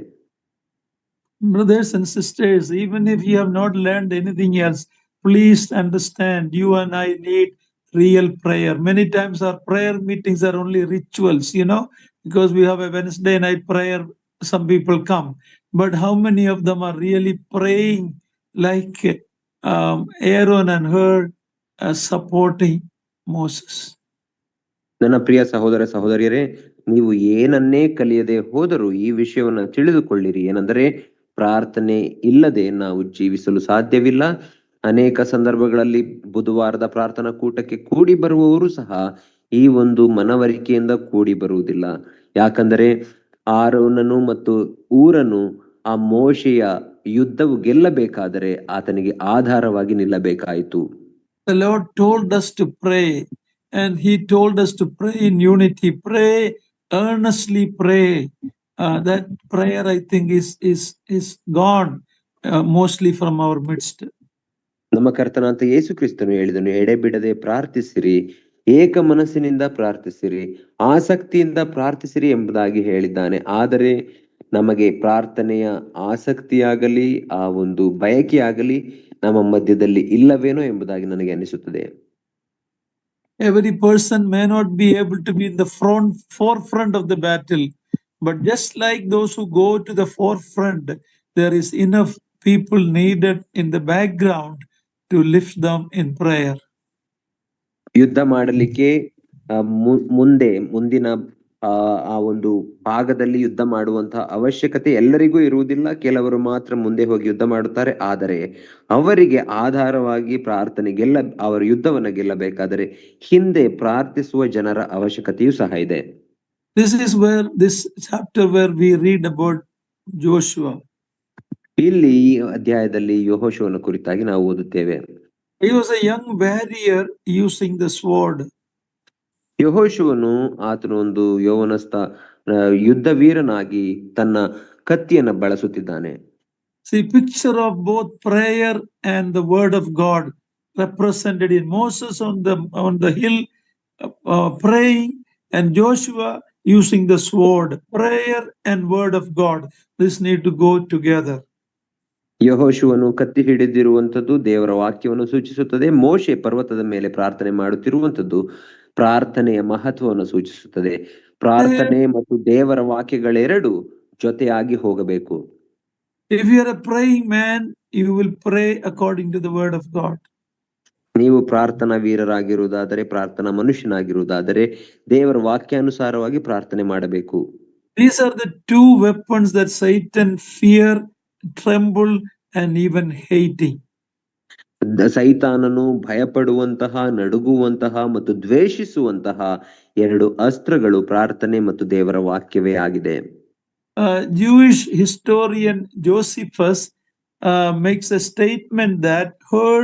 Brothers and sisters, even if you have not learned anything else, please understand you and I need real prayer. Many times our prayer meetings are only rituals, you know, because we have a Wednesday night prayer, some people come. But how many of them are really praying like Aaron and Hur supporting Moses? ನನ್ನ ಪ್ರಿಯ ಸಹೋದರ ಸಹೋದರಿಯರೇ, ನೀವು ಏನನ್ನೇ ಕಲಿಯದೆ ಹೋದರೂ ಈ ವಿಷಯವನ್ನ ತಿಳಿದುಕೊಳ್ಳಿರಿ. ಏನೆಂದರೆ, ಪ್ರಾರ್ಥನೆ ಇಲ್ಲದೆ ನಾವು ಜೀವಿಸಲು ಸಾಧ್ಯವಿಲ್ಲ. ಅನೇಕ ಸಂದರ್ಭಗಳಲ್ಲಿ ಬುಧವಾರದ ಪ್ರಾರ್ಥನಾ ಕೂಟಕ್ಕೆ ಕೂಡಿ ಬರುವವರು ಸಹ ಈ ಒಂದು ಮನವರಿಕೆಯಿಂದ ಕೂಡಿ ಬರುವುದಿಲ್ಲ. ಯಾಕಂದರೆ ಆರೋನನು ಮತ್ತು ಊರನು ಆ ಮೋಶೆಯ ಯುದ್ಧವು ಗೆಲ್ಲಬೇಕಾದರೆ ಆತನಿಗೆ ಆಧಾರವಾಗಿ ನಿಲ್ಲಬೇಕಾಯಿತು. The Lord told us to pray, and he told us to pray in unity. Pray, earnestly pray. That prayer, I think, is gone mostly from our midst. ನಮ್ಮ ಕರ್ತನಾಂತ ಯೇಸು ಕ್ರಿಸ್ತನು ಹೇಳಿದನು, ಎಡೆಬಿಡದೆ ಪ್ರಾರ್ಥಿಸಿರಿ, ಏಕ ಮನಸ್ಸಿನಿಂದ ಪ್ರಾರ್ಥಿಸಿರಿ, ಆಸಕ್ತಿಯಿಂದ ಪ್ರಾರ್ಥಿಸಿರಿ ಎಂಬುದಾಗಿ ಹೇಳಿದ್ದಾನೆ. ಆದರೆ ನಮಗೆ ಪ್ರಾರ್ಥನೆಯ ಆಸಕ್ತಿಯಾಗಲಿ ಆ ಒಂದು ಬಯಕೆಯಾಗಲಿ ನಮ್ಮ ಮಧ್ಯದಲ್ಲಿ ಇಲ್ಲವೇನೋ ಎಂಬುದಾಗಿ ನನಗೆ ಅನಿಸುತ್ತದೆ. Every person may not be able to be in the forefront of the battle, but just like those who go to the forefront, there is enough people needed in the background to lift them in prayer. ಯುದ್ಧ ಮಾಡಲಿಕ್ಕೆ ಮುಂದಿನ ಆ ಒಂದು ಭಾಗದಲ್ಲಿ ಯುದ್ಧ ಮಾಡುವಂತಹ ಅವಶ್ಯಕತೆ ಎಲ್ಲರಿಗೂ ಇರುವುದಿಲ್ಲ. ಕೆಲವರು ಮಾತ್ರ ಮುಂದೆ ಹೋಗಿ ಯುದ್ಧ ಮಾಡುತ್ತಾರೆ. ಆದರೆ ಅವರಿಗೆ ಆಧಾರವಾಗಿ ಪ್ರಾರ್ಥನೆ ಅವರ ಯುದ್ಧವನ್ನ ಗೆಲ್ಲಬೇಕಾದರೆ ಹಿಂದೆ ಪ್ರಾರ್ಥಿಸುವ ಜನರ ಅವಶ್ಯಕತೆಯೂ ಸಹ ಇದೆ. This is where this chapter where we read about Joshua. ಇಲ್ಲಿ ಈ ಅಧ್ಯಾಯದಲ್ಲಿ ಯೆಹೋಶುವನ ಕುರಿತಾಗಿ ನಾವು ಓದುತ್ತೇವೆ. He was a young warrior using the sword. ಯೆಹೋಶುವನು ಆತನು ಒಂದು ಯೌವನಸ್ಥ ಯುದ್ಧ ವೀರನಾಗಿ ತನ್ನ ಕತ್ತಿಯನ್ನು ಬಳಸುತ್ತಿದ್ದಾನೆ. See, picture of both prayer and the word of God represented in Moses on the hill praying, and Joshua using the sword. Prayer and word of God, this need to go together. ಯೆಹೋಶುವನು ಕತ್ತಿ ಹಿಡಿದಿರುವಂತದ್ದು ದೇವರ ವಾಕ್ಯವನ್ನು ಸೂಚಿಸುತ್ತದೆ. ಮೋಶೆ ಪರ್ವತದ ಮೇಲೆ ಪ್ರಾರ್ಥನೆ ಮಾಡುತ್ತಿರುವಂತದ್ದು ಪ್ರಾರ್ಥನೆಯ ಮಹತ್ವವನ್ನು ಸೂಚಿಸುತ್ತದೆ. ಪ್ರಾರ್ಥನೆ ಮತ್ತು ದೇವರ ವಾಕ್ಯಗಳೆರಡು ಜೊತೆಯಾಗಿ ಹೋಗಬೇಕು. If you are a praying man, you will pray according to the word of God. ನೀವು ಪ್ರಾರ್ಥನಾ ವೀರರಾಗಿರುವುದಾದರೆ, ಪ್ರಾರ್ಥನಾ ಮನುಷ್ಯನಾಗಿರುವುದಾದರೆ ದೇವರ ವಾಕ್ಯಾನುಸಾರವಾಗಿ ಪ್ರಾರ್ಥನೆ ಮಾಡಬೇಕು. These are the two weapons that Satan fear, tremble and even hating. ಸೈತಾನನು ಭಯಪಡುವಂತಹ, ನಡುಗುವಂತಹ ಮತ್ತು ದ್ವೇಷಿಸುವಂತಹ ಎರಡು ಅಸ್ತ್ರಗಳು ಪ್ರಾರ್ಥನೆ ಮತ್ತು ದೇವರ ವಾಕ್ಯವೇ ಆಗಿದೆ. Jewish historian Josephus makes a statement that Hur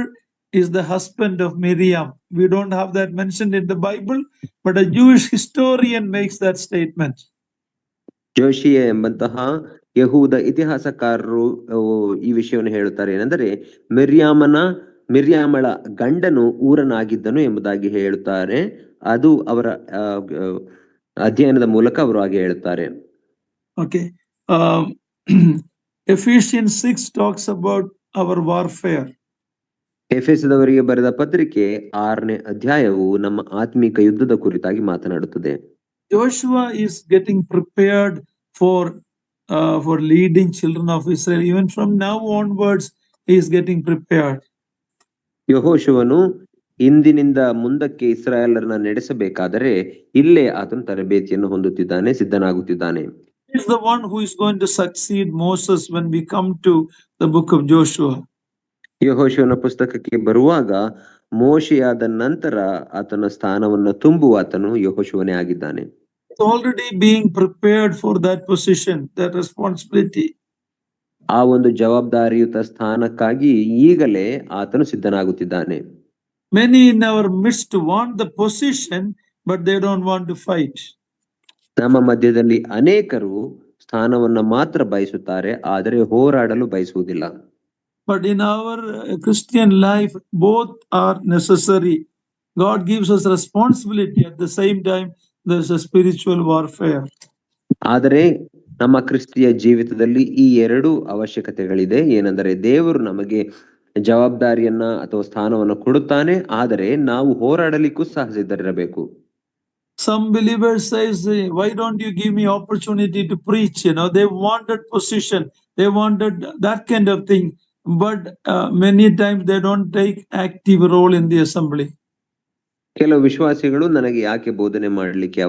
is the husband of Miriam. We don't have that mentioned in the Bible, but a Jewish historian makes that statement. ಜೋಶಿಯ ಎಂಬಂತಹ ಯಹೂದ ಇತಿಹಾಸಕಾರರು ಈ ವಿಷಯವನ್ನು ಹೇಳುತ್ತಾರೆ. ಏನೆಂದರೆ ಮಿರ್ಯಾಮಳ ಗಂಡನು ಊರನಾಗಿದ್ದನು ಎಂಬುದಾಗಿ ಹೇಳುತ್ತಾರೆ. ಅದು ಅವರ ಅಧ್ಯಯನದ ಮೂಲಕ ಅವರು ಹಾಗೆ ಹೇಳುತ್ತಾರೆ. Okay. Ephesians 6 talks about our warfare. ಎಫೆಸದವರಿಗೆ ಬರೆದ ಪತ್ರಿಕೆ 6ನೇ ಅಧ್ಯಾಯವು ನಮ್ಮ ಆತ್ಮಿಕ ಯುದ್ಧದ ಕುರಿತಾಗಿ ಮಾತನಾಡುತ್ತದೆ. Joshua is getting prepared for leading children of Israel. Even from now onwards, he is getting prepared. ಯೆಹೋಶುವನು ಇಂದಿನಿಂದ ಮುಂದಕ್ಕೆ ಇಸ್ರಾಯೇಲರನ್ನ ನಡೆಸಬೇಕಾದರೆ ಇಲ್ಲೇ ಆತನು ತರಬೇತಿಯನ್ನು ಹೊಂದುತ್ತಿದ್ದಾನೆ, ಸಿದ್ಧನಾಗುತ್ತಿದ್ದಾನೆ. He is the one who is going to succeed Moses when we come to the book of Joshua. ಯೆಹೋಶುವನ ಪುಸ್ತಕಕ್ಕೆ ಬರುವಾಗ ಮೋಶೆಯಾದ ನಂತರ ಆತನ ಸ್ಥಾನವನ್ನು ತುಂಬುವ ಆತನು ಯೆಹೋಶುವನೇ ಆಗಿದ್ದಾನೆ. Already being prepared for that position, that responsibility. ಆ ಒಂದು ಜವಾಬ್ದಾರಿಯುತ ಸ್ಥಾನಕ್ಕಾಗಿ ಈಗಲೇ ಆತನು ಸಿದ್ಧನಾಗುತ್ತಿದ್ದಾನೆ. Many in our midst want the position, but they don't want to fight. ನಮ್ಮ ಮಧ್ಯದಲ್ಲಿ ಅನೇಕರು ಸ್ಥಾನವನ್ನ ಮಾತ್ರ ಬಯಸುತ್ತಾರೆ, ಆದರೆ ಹೋರಾಡಲು ಬಯಸುವುದಿಲ್ಲ. But in our Christian life, both are necessary. God gives us responsibility. At the same time, there's a spiritual warfare. ಆದರೆ ನಮ್ಮ ಕ್ರಿಸ್ತಿಯ ಜೀವಿತದಲ್ಲಿ ಈ ಎರಡು ಅವಶ್ಯಕತೆಗಳಿದೆ. ಏನೆಂದರೆ ದೇವರು ನಮಗೆ ಜವಾಬ್ದಾರಿಯನ್ನ ಅಥವಾ ಸ್ಥಾನವನ್ನು ಕೊಡುತ್ತಾನೆ, ಆದರೆ ನಾವು ಹೋರಾಡಲಿಕ್ಕೂ ಸಹ ಸಿದ್ಧರಿರಬೇಕು. Some believers says, why don't you give me opportunity to preach? They wanted position, they wanted that kind of thing, but many times they don't take active role in the assembly. ಕೆಲವು ವಿಶ್ವಾಸಿಗಳು ನನಗೆ ಯಾಕೆ ಬೋಧನೆ ಮಾಡಲಿಕ್ಕೆ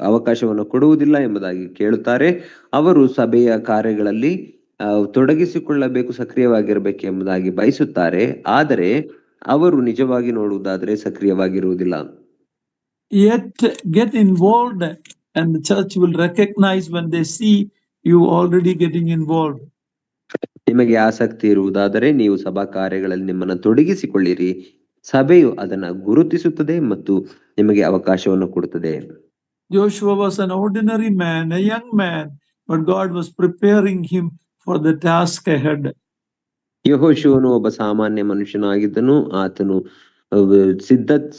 ಅವಕಾಶವನ್ನು ಕೊಡುವುದಿಲ್ಲ ಎಂಬುದಾಗಿ ಕೇಳುತ್ತಾರೆ. ಅವರು ಸಭೆಯ ಕಾರ್ಯಗಳಲ್ಲಿ ತೊಡಗಿಸಿಕೊಳ್ಳಬೇಕು, ಸಕ್ರಿಯವಾಗಿರಬೇಕು ಎಂಬುದಾಗಿ ಬಯಸುತ್ತಾರೆ, ಆದರೆ ಅವರು ನಿಜವಾಗಿ ನೋಡುವುದಾದರೆ ಸಕ್ರಿಯವಾಗಿರುವುದಿಲ್ಲ. Yet get involved, and the church will recognize when they see you already getting involved. ನಿಮಗೆ ಆಸಕ್ತಿ ಇರುವುದಾದರೆ ನೀವು ಸಭಾ ಕಾರ್ಯಗಳಲ್ಲಿ ನಿಮ್ಮನ್ನು ತೊಡಗಿಸಿಕೊಳ್ಳಿರಿ. ಸಭೆಯು ಅದನ್ನ ಗುರುತಿಸುತ್ತದೆ ಮತ್ತು ನಿಮಗೆ ಅವಕಾಶವನ್ನು ಕೊಡುತ್ತದೆ. Joshua was an ordinary man, a young man, but God was preparing him for the task ahead. ಯೆಹೋಶುವನು ಒಬ್ಬ ಸಾಮಾನ್ಯ ಮನುಷ್ಯನಾಗಿದ್ದನು. ಆತನು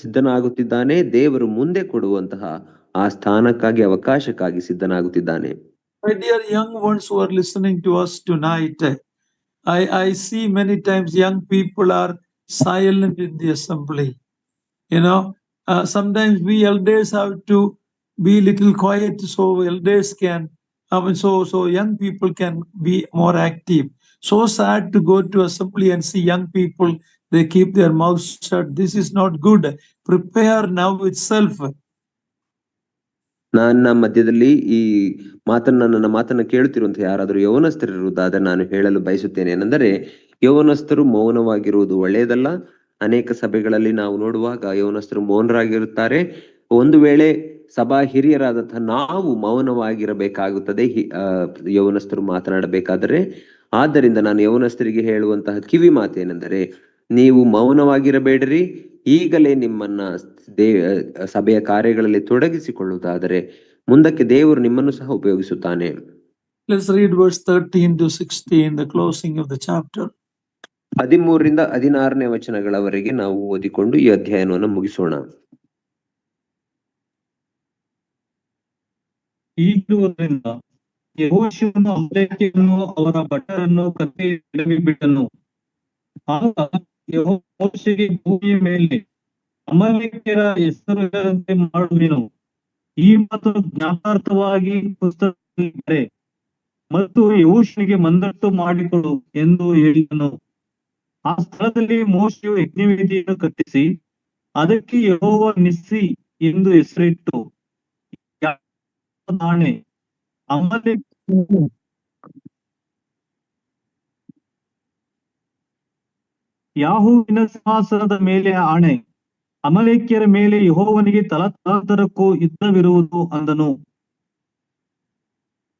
ಸಿದ್ಧನಾಗುತ್ತಿದ್ದಾನೆ. ದೇವರು ಮುಂದೆ ಕೊಡುವಂತಹ ಆ ಸ್ಥಾನಕ್ಕಾಗಿ, ಅವಕಾಶಕ್ಕಾಗಿ ಸಿದ್ಧನಾಗುತ್ತಿದ್ದಾನೆ. My dear young ones who are listening to us tonight, I see many times young people are silent in the assembly. Sometimes we elders have to be little quiet so elders can, so young people can be more active. So sad to go to assembly and see young people, they keep their mouths shut. This is not good. Prepare now itself. ನನ್ನ ಮಧ್ಯದಲ್ಲಿ ಈ ನನ್ನ ಮಾತನ್ನ ಕೇಳುತ್ತಿರುವಂತ ಯಾರಾದರೂ ಯೌವನಸ್ಥರಿರುವುದಾದರೆ ನಾನು ಹೇಳಲು ಬಯಸುತ್ತೇನೆ. ಏನೆಂದರೆ ಯೌವನಸ್ಥರು ಮೌನವಾಗಿರುವುದು ಒಳ್ಳೆಯದಲ್ಲ. ಅನೇಕ ಸಭೆಗಳಲ್ಲಿ ನಾವು ನೋಡುವಾಗ ಯೌವನಸ್ಥರು ಮೌನರಾಗಿರುತ್ತಾರೆ. ಒಂದು ವೇಳೆ ಸಭಾ ಹಿರಿಯರಾದಂತಹ ನಾವು ಮೌನವಾಗಿರಬೇಕಾಗುತ್ತದೆ ಯೌವನಸ್ಥರು ಮಾತನಾಡಬೇಕಾದರೆ. ಆದ್ದರಿಂದ ನಾನು ಯೌವನಸ್ಥರಿಗೆ ಹೇಳುವಂತಹ ಕಿವಿ ಮಾತೇನೆಂದರೆ, ನೀವು ಮೌನವಾಗಿರಬೇಡಿರಿ, ಈಗಲೇ ನಿಮ್ಮನ್ನ ಸಭೆಯ ಕಾರ್ಯಗಳಲ್ಲಿ ತೊಡಗಿಸಿಕೊಳ್ಳುವುದಾದರೆ ಮುಂದಕ್ಕೆ ದೇವರು ನಿಮ್ಮನ್ನು ಸಹ ಉಪಯೋಗಿಸುತ್ತಾನೆ. Let's read verse 13 to 16, the closing of the chapter. 13ರಿಂದ 16ನೇ ವಚನಗಳವರೆಗೆ ನಾವು ಓದಿಕೊಂಡು ಈ ಅಧ್ಯಾಯವನ್ನು ಮುಗಿಸೋಣ. ಹೀಗಿರುವುದರಿಂದ ಯೆಹೋಶುವನು ಅಮಲೇಕ್ಯರನ್ನು ಅವರ ಭಟರನ್ನು ಕತ್ತಿಯಲ್ಲಿ ಬಿಟ್ಟನು. ಆಗ ಯೆಹೋವನು ಮೋಶೆಗೆ, ಭೂಮಿಯ ಮೇಲೆ ಅಮಲೇಕ್ಯರ ಹೆಸರು ಇರದಂತೆ ಮಾಡುವೆನು. ಈ ಮಾತು ಜ್ಞಾಪಕಾರ್ಥವಾಗಿ ಪುಸ್ತಕದಲ್ಲಿ ಬರೆ ಮತ್ತು ಯೆಹೋಶುವನಿಗೆ ಮಂದಟ್ಟು ಮಾಡಿಕೊಡು ಎಂದು ಹೇಳಿದನು. ಆ ಸ್ಥಳದಲ್ಲಿ ಮೋಶೆಯು ಯಜ್ಞವೇದಿಯನ್ನು ಕಟ್ಟಿಸಿ ಅದಕ್ಕೆ ಯೆಹೋವ ನಿಸ್ಸಿ ಎಂದು ಹೆಸರಿಟ್ಟು, ಆಣೆ ಯಾಹೂವಿನ ಸಿಂಹಾಸನದ ಮೇಲೆ ಆಣೆ, ಅಮಲೇಕ್ಯರ ಮೇಲೆ ಯೆಹೋವನಿಗೆ ತಲತಲಾಂತರಕ್ಕೂ ಯುದ್ಧವಿರುವುದು ಅಂದನು.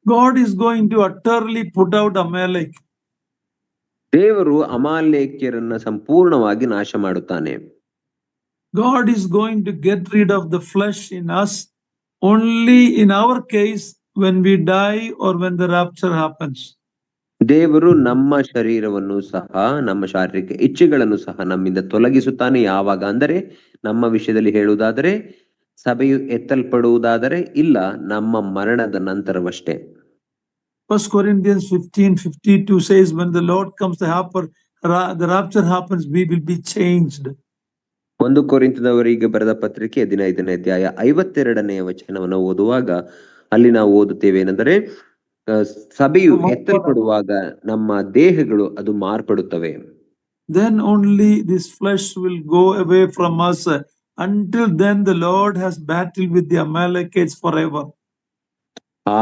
God is going to utterly put out Amalek. ದೇವರು ಅಮಾಲೇಕ್ಯರನ್ನ ಸಂಪೂರ್ಣವಾಗಿ ನಾಶ ಮಾಡುತ್ತಾನೆ. God is going to get rid of the flesh in us only in our case when we die or when the rapture happens. ದೇವರು ನಮ್ಮ ಶರೀರವನ್ನು ಸಹ, ನಮ್ಮ ಶಾರೀರಿಕ ಇಚ್ಛೆಗಳನ್ನು ಸಹ ನಮ್ಮಿಂದ ತೊಲಗಿಸುತ್ತಾನೆ. ಯಾವಾಗ ಅಂದರೆ, ನಮ್ಮ ವಿಷಯದಲ್ಲಿ ಹೇಳುವುದಾದರೆ, ಸಭೆಯು ಎತ್ತಲ್ಪಡುವುದಾದರೆ ಇಲ್ಲ, ನಮ್ಮ ಮರಣದ ನಂತರವಷ್ಟೇ. 1 Corinthians 15:52 says, when the Lord comes, the rapture happens, we will be changed. 1 ಕೊರಿಂಥದವರಿಗೆ ಬರೆದ ಪತ್ರಿಕೆ 15ನೇ ಅಧ್ಯಾಯ 52ನೇ ವಚನವನ್ನು ಓದುವಾಗ ಅಲ್ಲಿ ನಾವು ಓದುತ್ತೇವೆ ಏನೆಂದರೆ, ಸಭೆಯು ಎತ್ತಲ್ಪಡುವಾಗ ನಮ್ಮ ದೇಹಗಳು ಅದು ಮಾರ್ಪಡುತ್ತವೆ. Then only this flesh will go away from us. Until then the Lord has battled with the Amalekites forever.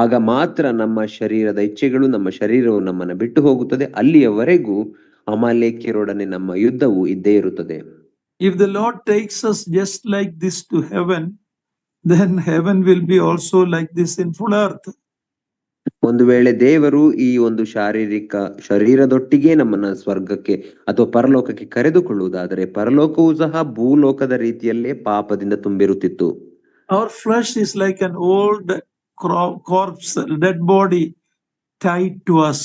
ಆಗ ಮಾತ್ರ ನಮ್ಮ ಶರೀರದ ಇಚ್ಛೆಗಳು, ನಮ್ಮ ಶರೀರವು ನಮ್ಮನ್ನು ಬಿಟ್ಟು ಹೋಗುತ್ತದೆ. ಅಲ್ಲಿಯವರೆಗೂ ಅಮಾಲೇಕ್ಯರೊಡನೆ ನಮ್ಮ ಯುದ್ಧವು ಇದ್ದೇ ಇರುತ್ತದೆ. If the Lord takes us just like this to heaven, then heaven will be also like this sinful earth. ಒಂದು ವೇಳೆ ದೇವರು ಈ ಒಂದು ಶರೀರದೊಟ್ಟಿಗೆ ನಮ್ಮನ್ನ ಸ್ವರ್ಗಕ್ಕೆ ಅಥವಾ ಪರಲೋಕಕ್ಕೆ ಕರೆದುಕೊಳ್ಳುವುದಾದರೆ, ಪರಲೋಕವು ಸಹ ಭೂಲೋಕದ ರೀತಿಯಲ್ಲೇ ಪಾಪದಿಂದ ತುಂಬಿರುತ್ತಿತ್ತು. Our flesh is like an old corpse, dead body tied to us.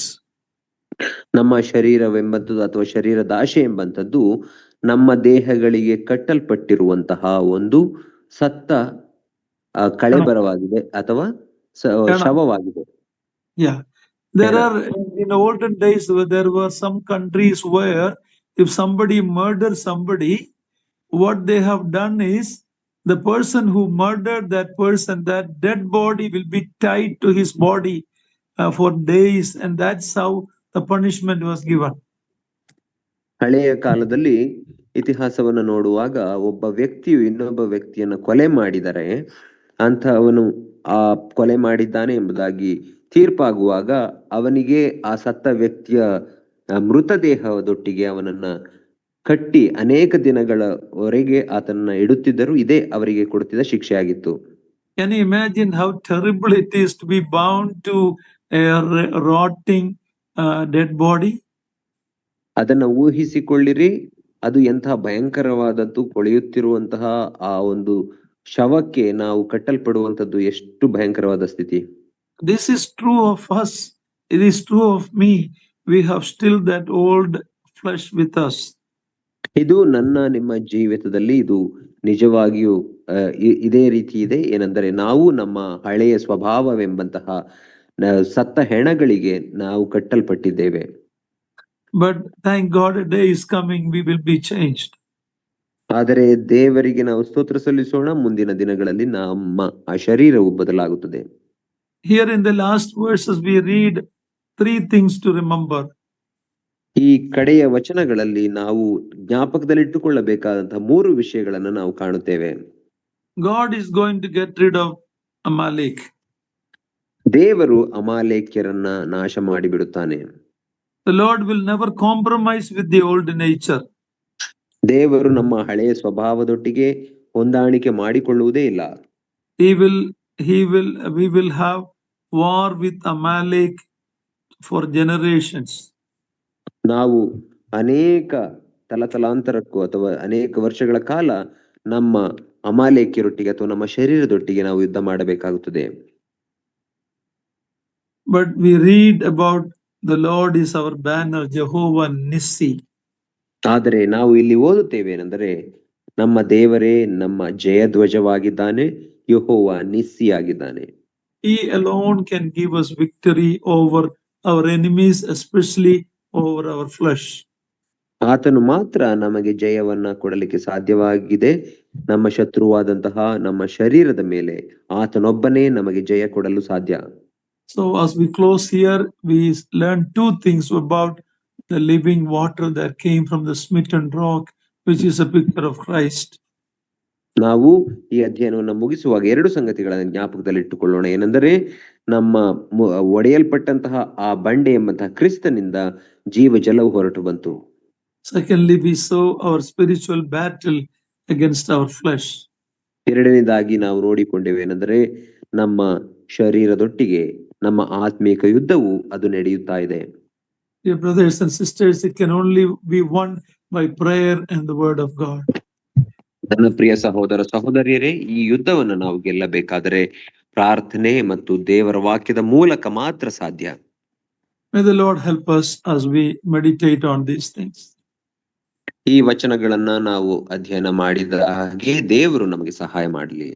ನಮ್ಮ ಶರೀರವೆಂಬಂಥದ್ದು ಅಥವಾ ಶರೀರದಾಶೆ ಎಂಬಂಥದ್ದು ನಮ್ಮ ದೇಹಗಳಿಗೆ ಕಟ್ಟಲ್ಪಟ್ಟಿರುವಂತಹ ಒಂದು ಸತ್ತ ಕಳೆಬರವಾಗಿದೆ ಅಥವಾ ಶವವಾಗಿದೆ. Yeah, there are, in olden days there were some countries where if somebody murders somebody, what they have done is the person who murdered that person, that dead body will be tied to his body for days, and that's how the punishment was given. ಹಳೆಯ ಕಾಲದಲ್ಲಿ ಇತಿಹಾಸವನ್ನು ನೋಡುವಾಗ ಒಬ್ಬ ವ್ಯಕ್ತಿಯು ಇನ್ನೊಬ್ಬ ವ್ಯಕ್ತಿಯನ್ನು ಕೊಲೆ ಮಾಡಿದರೆ ಅವನು ಆ ಕೊಲೆ ಮಾಡಿದ್ದಾನೆ ಎಂಬುದಾಗಿ ತೀರ್ಪಾಗುವಾಗ ಅವನಿಗೆ ಆ ಸತ್ತ ವ್ಯಕ್ತಿಯ ಮೃತದೇಹದೊಟ್ಟಿಗೆ ಅವನನ್ನ ಕಟ್ಟಿ ಅನೇಕ ದಿನಗಳವರೆಗೆ ಆತನನ್ನ ಇಡುತ್ತಿದ್ದರು. ಇದೇ ಅವರಿಗೆ ಕೊಡುತ್ತಿದ್ದ ಶಿಕ್ಷೆ ಆಗಿತ್ತು. Can you imagine how terrible it is to be bound to a rotting dead body? ಅದನ್ನ ಊಹಿಸಿಕೊಳ್ಳಿರಿ, ಅದು ಎಂತಹ ಭಯಂಕರವಾದದ್ದು. ಕೊಳೆಯುತ್ತಿರುವಂತಹ ಆ ಒಂದು ಶವಕ್ಕೆ ನಾವು ಕಟ್ಟಲ್ಪಡುವಂತದ್ದು ಎಷ್ಟು ಭಯಂಕರವಾದ ಸ್ಥಿತಿ. This is true of us. It is true of me. We have still that old flesh with us. ಇದು ನನ್ನ ನಿಮ್ಮ ಜೀವಿತದಲ್ಲಿ ಇದು ನಿಜವಾಗಿಯೂ ಇದೇ ರೀತಿ ಇದೆ. ಏನೆಂದರೆ ನಾವು ನಮ್ಮ ಹಳೆಯ ಸ್ವಭಾವವೆಂಬಂತಹ ಸತ್ತ ಹೆಣಗಳಿಗೆ ನಾವು ಕಟ್ಟಲ್ಪಟ್ಟಿದ್ದೇವೆ. But thank God, a day is coming, we will be changed. ಆದರೆ ದೇವರಿಗೆ ನಾವು ಸ್ತೋತ್ರ ಸಲ್ಲಿಸೋಣ, ಮುಂದಿನ ದಿನಗಳಲ್ಲಿ ನಮ್ಮ ಆ ಶರೀರವು ಬದಲಾಗುತ್ತದೆ. Here in the last verses we read 3 things to remember. ಈ ಕಡೆಯ ವಚನಗಳಲ್ಲಿ ನಾವು ಜ್ಞಾಪಕದಲ್ಲಿಟ್ಟುಕೊಳ್ಳಬೇಕಾದಂತಹ 3 ವಿಷಯಗಳನ್ನು ನಾವು ಕಾಣುತ್ತೇವೆ. God is going to get rid of Amalek. ದೇವರು ಅಮಾಲೇಕ್ಯರನ್ನ ನಾಶ ಮಾಡಿಬಿಡುತ್ತಾನೆ. The Lord will never compromise with the old nature. ದೇವರು ನಮ್ಮ ಹಳೆಯ ಸ್ವಭಾವದೊಟ್ಟಿಗೆ ಹೊಂದಾಣಿಕೆ ಮಾಡಿಕೊಳ್ಳುವುದೇ ಇಲ್ಲ. We will have war with Amalek for generations. ನಾವು ಅನೇಕ ತಲತಲಾಂತರಕ್ಕೂ ಅಥವಾ ಅನೇಕ ವರ್ಷಗಳ ಕಾಲ ನಮ್ಮ ಅಮಾಲೇಕ್ಯರೊಟ್ಟಿಗೆ ಅಥವಾ ನಮ್ಮ ಶರೀರದೊಟ್ಟಿಗೆ ನಾವು ಯುದ್ಧ ಮಾಡಬೇಕಾಗುತ್ತದೆ. But we read about the Lord is our banner, Jehovah Nissi. ಆದರೆ ನಾವು ಇಲ್ಲಿ ಓದುತ್ತೇವೆ ಏನೆಂದರೆ ನಮ್ಮ ದೇವರೇ ನಮ್ಮ ಜಯಧ್ವಜವಾಗಿದ್ದಾನೆ, ಯೆಹೋವ ನಿಸ್ಸಿಯಾಗಿದ್ದಾನೆ. He alone can give us victory over our enemies, especially over our flesh. ಆತನು ಮಾತ್ರ ನಮಗೆ ಜಯವನ್ನ ಕೊಡಲಿಕ್ಕೆ ಸಾಧ್ಯವಾಗಿದೆ. ನಮ್ಮ ಶತ್ರುವಾದಂತಹ ನಮ್ಮ ಶರೀರದ ಮೇಲೆ ಆತನೊಬ್ಬನೇ ನಮಗೆ ಜಯ ಕೊಡಲು ಸಾಧ್ಯ. So as we close here, we learn two things about the living water that came from the smitten rock, which is a picture of Christ. ನಾವು ಈ ಅಧ್ಯಯನವನ್ನು ಮುಗಿಸುವಾಗ ಎರಡು ಸಂಗತಿಗಳನ್ನು ಜ್ಞಾಪಕದಲ್ಲಿಟ್ಟುಕೊಳ್ಳೋಣ. ಏನೆಂದರೆ ನಮ್ಮ ಒಡೆಯಲ್ಪಟ್ಟಂತಹ ಆ ಬಂಡೆ ಎಂಬಂತಹ ಕ್ರಿಸ್ತನಿಂದ ಜೀವ ಜಲವು ಹೊರಟು ಬಂತು. Secondly, we saw our spiritual battle against our flesh. ಎರಡನೇದಾಗಿ ನಾವು ನೋಡಿಕೊಂಡೇವೇನೆಂದರೆ ನಮ್ಮ ಶರೀರದೊಟ್ಟಿಗೆ ನಮ್ಮ ಆತ್ಮಿಕ ಯುದ್ಧವು ಅದು ನಡೆಯುತ್ತಾ ಇದೆ. Dear brothers and sisters, it can only be won by prayer and the word of God. ನನ್ನ ಪ್ರಿಯ ಸಹೋದರ ಸಹೋದರಿಯರೇ, ಈ ಯುದ್ಧವನ್ನು ನಾವು ಗೆಲ್ಲಬೇಕಾದರೆ ಪ್ರಾರ್ಥನೆ ಮತ್ತು ದೇವರ ವಾಕ್ಯದ ಮೂಲಕ ಮಾತ್ರ ಸಾಧ್ಯ. May the Lord help us as we meditate on these things. ಈ ವಚನಗಳನ್ನ ನಾವು ಅಧ್ಯಯನ ಮಾಡಿದ ಹಾಗೆ ದೇವರು ನಮಗೆ ಸಹಾಯ ಮಾಡಲಿ.